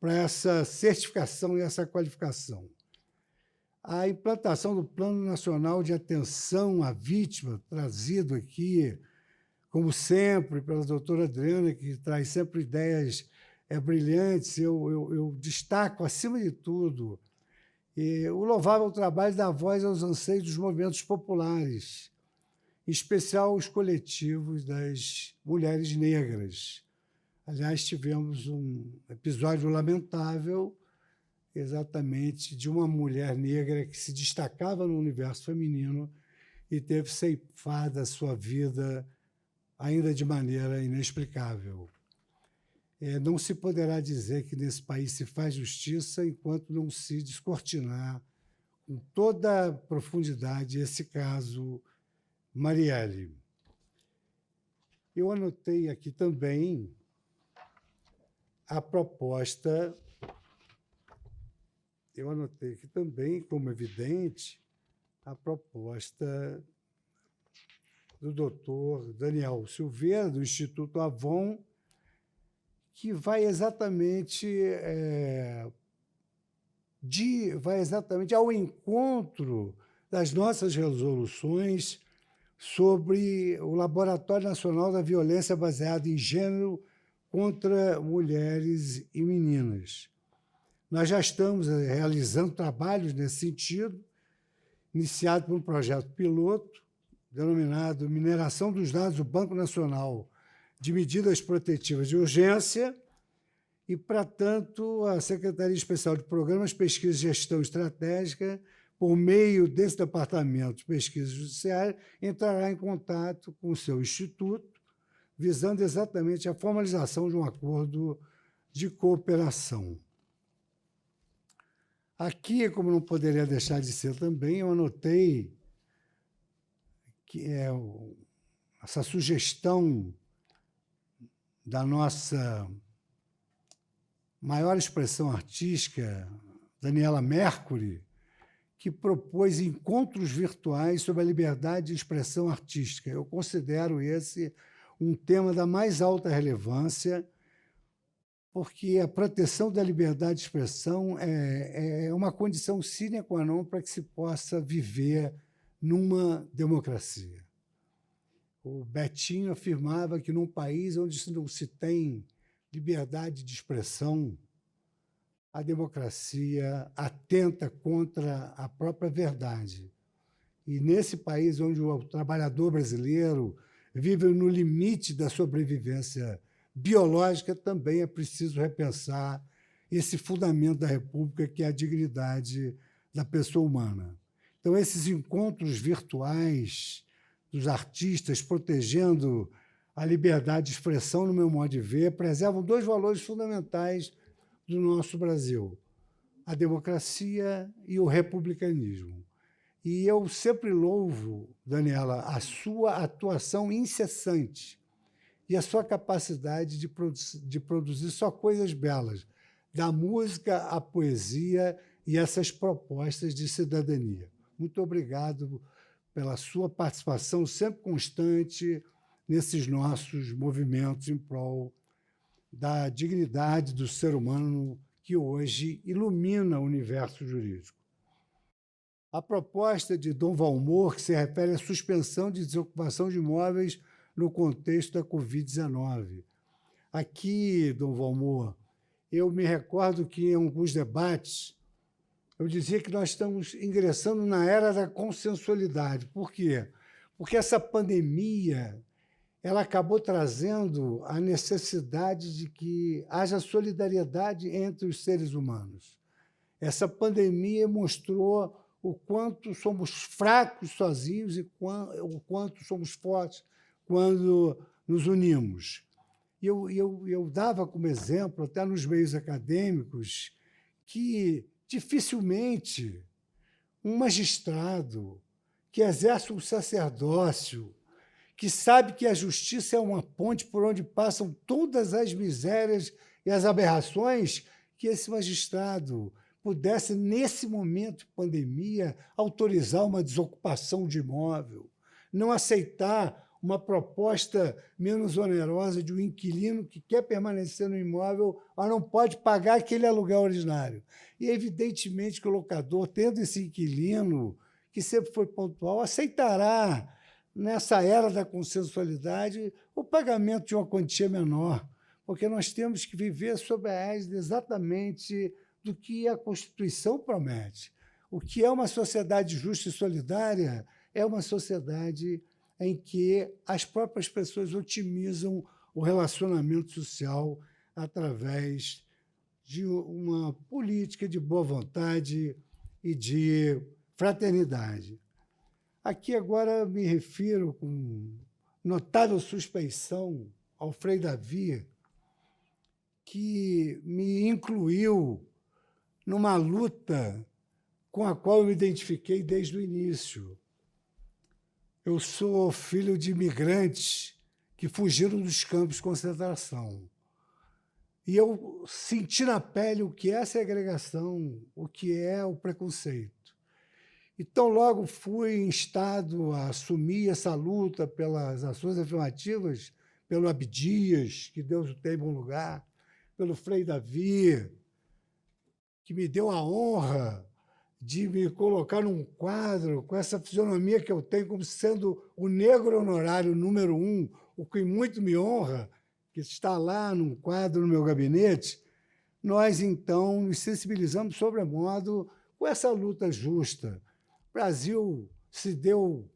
para essa certificação e essa qualificação. A implantação do Plano Nacional de Atenção à Vítima, trazido aqui, como sempre, pela doutora Adriana, que traz sempre ideias brilhantes, eu destaco, acima de tudo, o louvável trabalho da voz aos anseios dos movimentos populares, em especial os coletivos das mulheres negras. Aliás, tivemos um episódio lamentável, exatamente, de uma mulher negra que se destacava no universo feminino e teve ceifada a sua vida ainda de maneira inexplicável. Não se poderá dizer que nesse país se faz justiça enquanto não se descortinar com toda a profundidade esse caso Marielle. Eu anotei aqui também a proposta, como evidente, a proposta do doutor Daniel Silveira, do Instituto Avon, que vai exatamente ao encontro das nossas resoluções sobre o Laboratório Nacional da Violência Baseada em Gênero contra Mulheres e Meninas. Nós já estamos realizando trabalhos nesse sentido, iniciado por um projeto piloto, denominado Mineração dos Dados do Banco Nacional de Medidas Protetivas de Urgência, e, para tanto, a Secretaria Especial de Programas, Pesquisa e Gestão Estratégica, por meio desse Departamento de Pesquisa Judiciária, entrará em contato com o seu instituto, visando exatamente a formalização de um acordo de cooperação. Aqui, como não poderia deixar de ser também, eu anotei que essa sugestão da nossa maior expressão artística, Daniela Mercury, que propôs encontros virtuais sobre a liberdade de expressão artística. Eu considero esse um tema da mais alta relevância, porque a proteção da liberdade de expressão é uma condição sine qua non para que se possa viver numa democracia. O Betinho afirmava que num país onde não se tem liberdade de expressão, a democracia atenta contra a própria verdade. E nesse país onde o trabalhador brasileiro vive no limite da sobrevivência biológica, também é preciso repensar esse fundamento da República, que é a dignidade da pessoa humana. Então, esses encontros virtuais dos artistas protegendo a liberdade de expressão, no meu modo de ver, preservam dois valores fundamentais do nosso Brasil: a democracia e o republicanismo. E eu sempre louvo, Daniela, a sua atuação incessante e a sua capacidade de produzir só coisas belas, da música à poesia e essas propostas de cidadania. Muito obrigado pela sua participação sempre constante nesses nossos movimentos em prol da dignidade do ser humano que hoje ilumina o universo jurídico. A proposta de Dom Valmor, que se refere à suspensão de desocupação de imóveis no contexto da Covid-19. Aqui, Dom Valmor, eu me recordo que em alguns debates eu dizia que nós estamos ingressando na era da consensualidade. Por quê? Porque essa pandemia ela acabou trazendo a necessidade de que haja solidariedade entre os seres humanos. Essa pandemia mostrou o quanto somos fracos sozinhos e o quanto somos fortes quando nos unimos. Eu dava como exemplo, até nos meios acadêmicos, que dificilmente um magistrado que exerce um sacerdócio, que sabe que a justiça é uma ponte por onde passam todas as misérias e as aberrações, que esse magistrado pudesse, nesse momento de pandemia, autorizar uma desocupação de imóvel, não aceitar uma proposta menos onerosa de um inquilino que quer permanecer no imóvel, mas não pode pagar aquele aluguel ordinário. E, evidentemente, que o locador, tendo esse inquilino, que sempre foi pontual, aceitará, nessa era da consensualidade, o pagamento de uma quantia menor, porque nós temos que viver sob a égide exatamente do que a Constituição promete. O que é uma sociedade justa e solidária é uma sociedade em que as próprias pessoas otimizam o relacionamento social através de uma política de boa vontade e de fraternidade. Aqui agora me refiro com notável suspeição ao Frei Davi, que me incluiu numa luta com a qual eu me identifiquei desde o início. Eu sou filho de imigrantes que fugiram dos campos de concentração. E eu senti na pele o que é a segregação, o que é o preconceito. Então, logo fui instado a assumir essa luta pelas ações afirmativas, pelo Abdias, que Deus o tenha em bom lugar, pelo Frei Davi, que me deu a honra de me colocar num quadro com essa fisionomia que eu tenho como sendo o negro honorário número 1, o que muito me honra, que está lá num quadro no meu gabinete. Nós, então, nos sensibilizamos sobremodo com essa luta justa. O Brasil se deu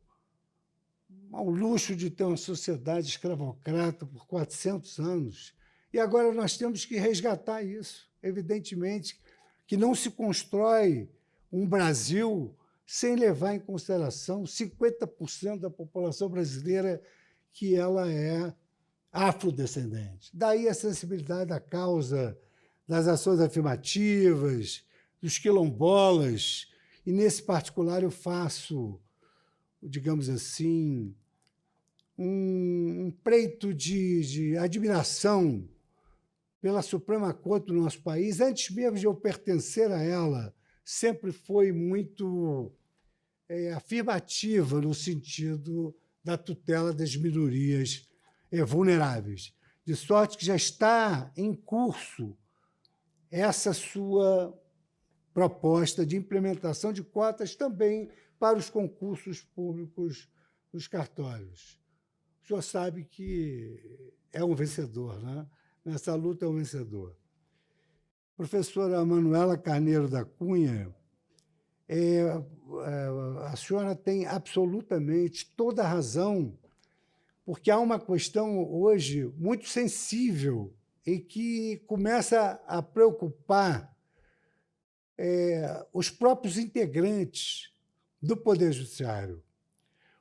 ao luxo de ter uma sociedade escravocrata por 400 anos, e agora nós temos que resgatar isso. Evidentemente que não se constrói um Brasil sem levar em consideração 50% da população brasileira que ela é afrodescendente. Daí a sensibilidade da causa das ações afirmativas, dos quilombolas, e, nesse particular, eu faço, digamos assim, um preito de admiração pela Suprema Corte do nosso país, antes mesmo de eu pertencer a ela, sempre foi muito afirmativa no sentido da tutela das minorias vulneráveis, de sorte que já está em curso essa sua proposta de implementação de cotas também para os concursos públicos dos cartórios. O senhor sabe que é um vencedor, né? Nessa luta é um vencedor. Professora Manuela Carneiro da Cunha, a senhora tem absolutamente toda a razão, porque há uma questão hoje muito sensível e que começa a preocupar os próprios integrantes do Poder Judiciário.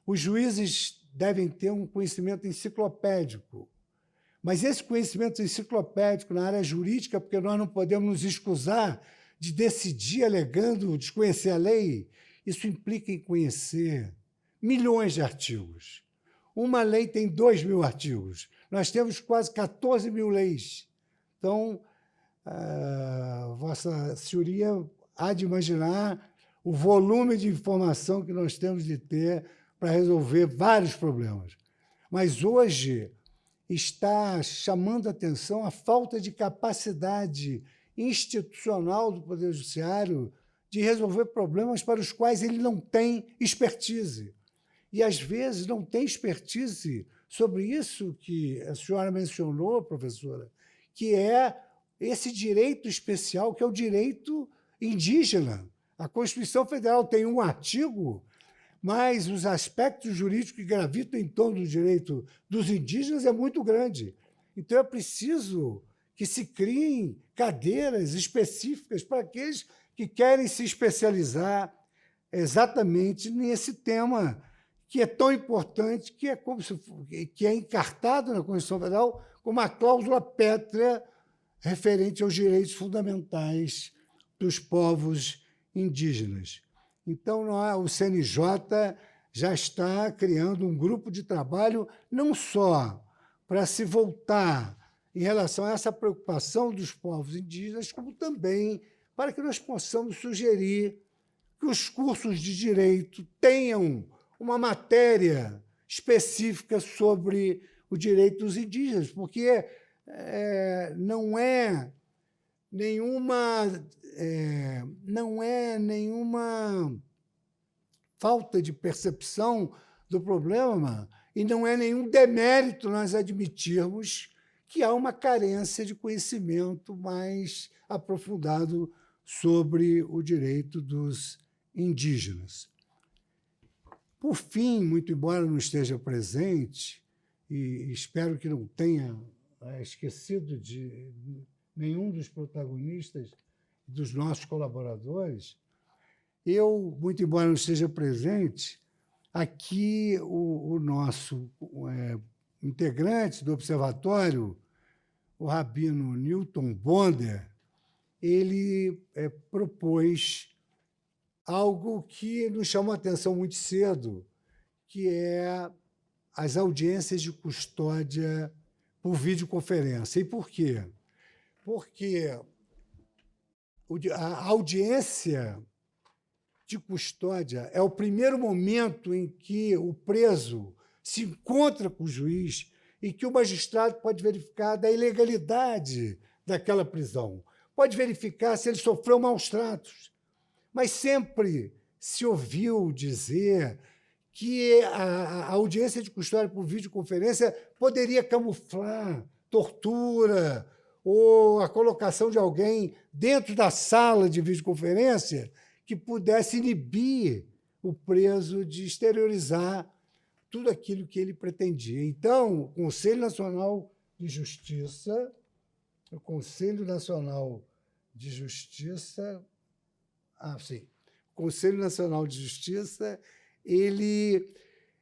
Os juízes devem ter um conhecimento enciclopédico, mas esse conhecimento enciclopédico na área jurídica, porque nós não podemos nos excusar de decidir alegando desconhecer a lei, isso implica em conhecer milhões de artigos. Uma lei tem 2.000 artigos. Nós temos quase 14.000 leis. Então, Vossa Senhoria há de imaginar o volume de informação que nós temos de ter para resolver vários problemas. Mas hoje está chamando a atenção a falta de capacidade institucional do Poder Judiciário de resolver problemas para os quais ele não tem expertise. E, às vezes, não tem expertise sobre isso que a senhora mencionou, professora, que é esse direito especial, que é o direito indígena. A Constituição Federal tem um artigo, mas os aspectos jurídicos que gravitam em torno do direito dos indígenas é muito grande. Então, é preciso que se criem cadeiras específicas para aqueles que querem se especializar exatamente nesse tema que é tão importante, que é encartado na Constituição Federal como uma cláusula pétrea referente aos direitos fundamentais dos povos indígenas. Então, o CNJ já está criando um grupo de trabalho não só para se voltar em relação a essa preocupação dos povos indígenas, como também para que nós possamos sugerir que os cursos de direito tenham uma matéria específica sobre o direito dos indígenas, porque não é nenhuma falta de percepção do problema e não é nenhum demérito nós admitirmos que há uma carência de conhecimento mais aprofundado sobre o direito dos indígenas. Por fim, muito embora não esteja presente, e espero que não tenha esquecido de nenhum dos protagonistas, dos nossos colaboradores, eu, muito embora não esteja presente, aqui o nosso integrante do observatório, o rabino Newton Bonder, ele propôs algo que nos chamou a atenção muito cedo, que é as audiências de custódia por videoconferência. E por quê? Porque a audiência de custódia é o primeiro momento em que o preso se encontra com o juiz e que o magistrado pode verificar da ilegalidade daquela prisão, pode verificar se ele sofreu maus tratos. Mas sempre se ouviu dizer que a audiência de custódia por videoconferência poderia camuflar tortura ou a colocação de alguém dentro da sala de videoconferência que pudesse inibir o preso de exteriorizar tudo aquilo que ele pretendia. Então, o Conselho Nacional de Justiça, ele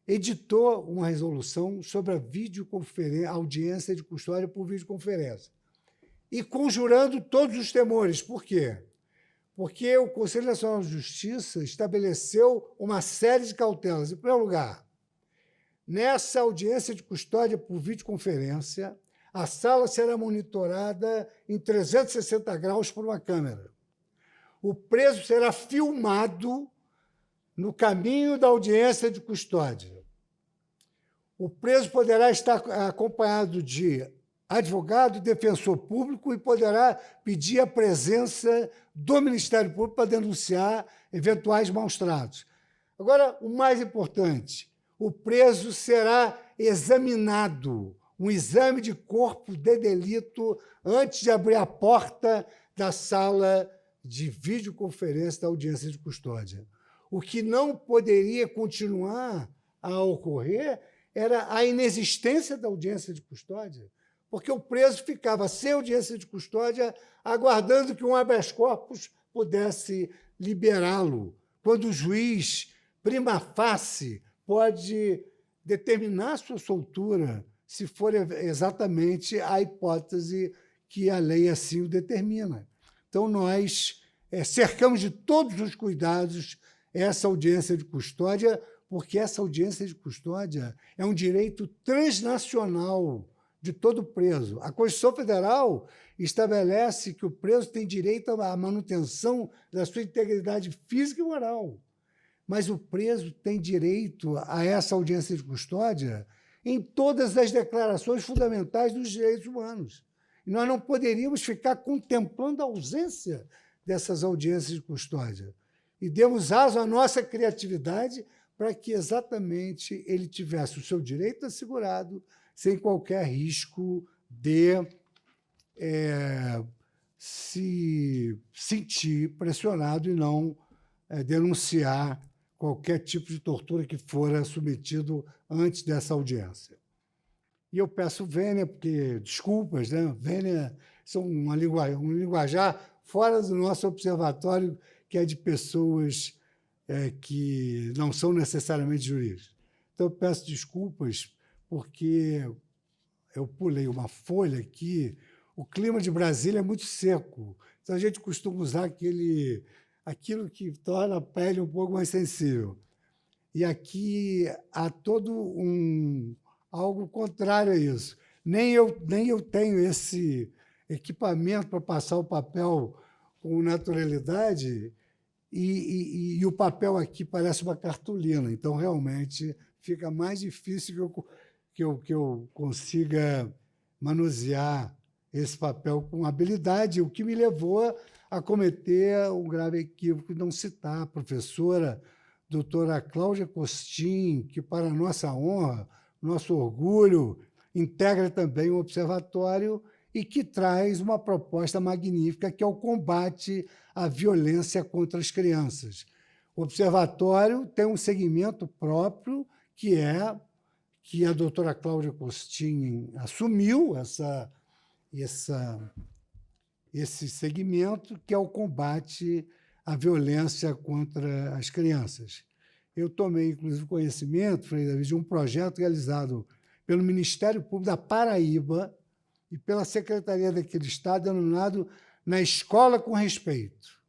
editou uma resolução sobre a audiência de custódia por videoconferência e conjurando todos os temores. Por quê? Porque o Conselho Nacional de Justiça estabeleceu uma série de cautelas. Em primeiro lugar, nessa audiência de custódia por videoconferência, a sala será monitorada em 360 graus por uma câmera. o preso será filmado no caminho da audiência de custódia. O preso poderá estar acompanhado de advogado e defensor público e poderá pedir a presença do Ministério Público para denunciar eventuais maus-tratos. Agora, o mais importante, o preso será examinado, um exame de corpo de delito antes de abrir a porta da sala de videoconferência da audiência de custódia. O que não poderia continuar a ocorrer era a inexistência da audiência de custódia, porque o preso ficava sem audiência de custódia, aguardando que um habeas corpus pudesse liberá-lo, quando o juiz, prima facie, pode determinar sua soltura, se for exatamente a hipótese que a lei assim o determina. Então, nós cercamos de todos os cuidados essa audiência de custódia, porque essa audiência de custódia é um direito transnacional de todo preso. A Constituição Federal estabelece que o preso tem direito à manutenção da sua integridade física e moral, mas o preso tem direito a essa audiência de custódia em todas as declarações fundamentais dos direitos humanos. E nós não poderíamos ficar contemplando a ausência dessas audiências de custódia. E demos aso à nossa criatividade para que exatamente ele tivesse o seu direito assegurado, sem qualquer risco de se sentir pressionado e não denunciar qualquer tipo de tortura que fora submetido antes dessa audiência. E eu peço vênia, porque, desculpas, né? Vênia são um linguajar fora do nosso observatório, que é de pessoas que não são necessariamente jurídicas. Então, eu peço desculpas, porque eu pulei uma folha aqui. O clima de Brasília é muito seco, então a gente costuma usar aquilo que torna a pele um pouco mais sensível. E aqui há todo algo contrário a isso. Nem eu tenho esse equipamento para passar o papel com naturalidade, e o papel aqui parece uma cartolina, então realmente fica mais difícil que eu consiga manusear esse papel com habilidade, o que me levou a cometer um grave equívoco de não citar a professora doutora Cláudia Costin, que, para nossa honra, nosso orgulho, integra também o observatório e que traz uma proposta magnífica, que é o combate à violência contra as crianças. O observatório tem um segmento próprio, que a doutora Cláudia Costin assumiu esse segmento, que é o combate à violência contra as crianças. Eu tomei, inclusive, conhecimento, Frei David, de um projeto realizado pelo Ministério Público da Paraíba e pela Secretaria daquele Estado, denominado Na Escola com Respeito.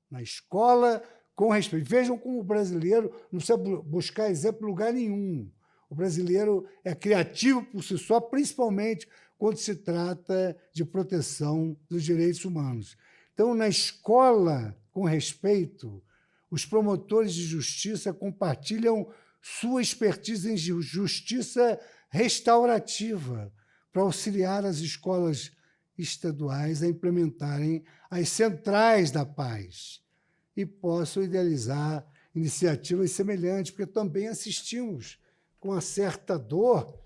Na Escola com Respeito. Vejam como o brasileiro não precisa buscar exemplo em lugar nenhum. O brasileiro é criativo por si só, principalmente quando se trata de proteção dos direitos humanos. Então, na Escola com Respeito, os promotores de justiça compartilham sua expertise em justiça restaurativa para auxiliar as escolas estaduais a implementarem as centrais da paz e possam idealizar iniciativas semelhantes, porque também assistimos com uma certa dor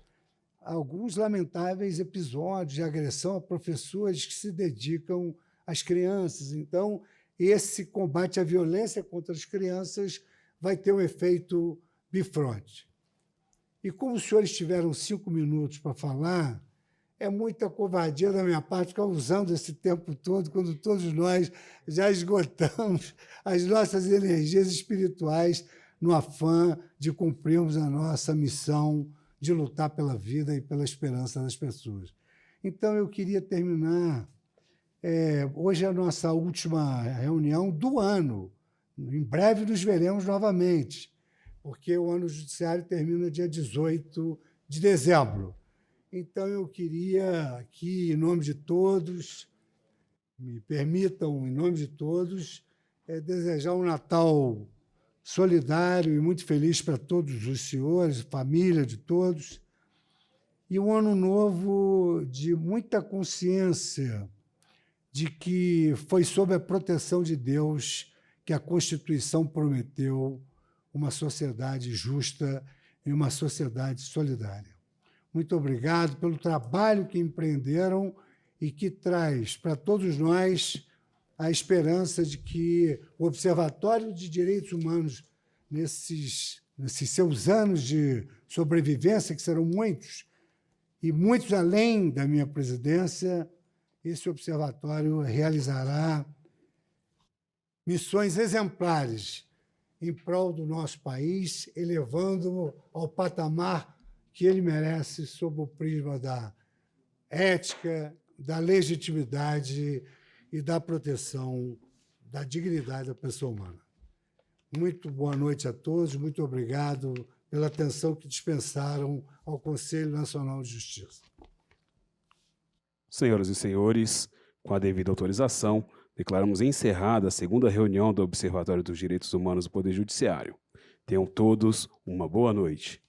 a alguns lamentáveis episódios de agressão a professores que se dedicam às crianças. Então, esse combate à violência contra as crianças vai ter um efeito bifronte. E como os senhores tiveram 5 minutos para falar, é muita covardia da minha parte ficar usando esse tempo todo, quando todos nós já esgotamos as nossas energias espirituais no afã de cumprirmos a nossa missão de lutar pela vida e pela esperança das pessoas. Então, eu queria terminar. Hoje é a nossa última reunião do ano. Em breve nos veremos novamente, porque o ano judiciário termina dia 18 de dezembro. Então, eu queria aqui, em nome de todos, me permitam, em nome de todos, desejar um Natal solidário e muito feliz para todos os senhores, família de todos, e um ano novo de muita consciência de que foi sob a proteção de Deus que a Constituição prometeu uma sociedade justa e uma sociedade solidária. Muito obrigado pelo trabalho que empreenderam e que traz para todos nós a esperança de que o Observatório de Direitos Humanos, nesses seus anos de sobrevivência, que serão muitos, e muitos além da minha presidência, esse observatório realizará missões exemplares em prol do nosso país, elevando-o ao patamar que ele merece sob o prisma da ética, da legitimidade e da proteção da dignidade da pessoa humana. Muito boa noite a todos, muito obrigado pela atenção que dispensaram ao Conselho Nacional de Justiça. Senhoras e senhores, com a devida autorização, declaramos encerrada a segunda reunião do Observatório dos Direitos Humanos do Poder Judiciário. Tenham todos uma boa noite.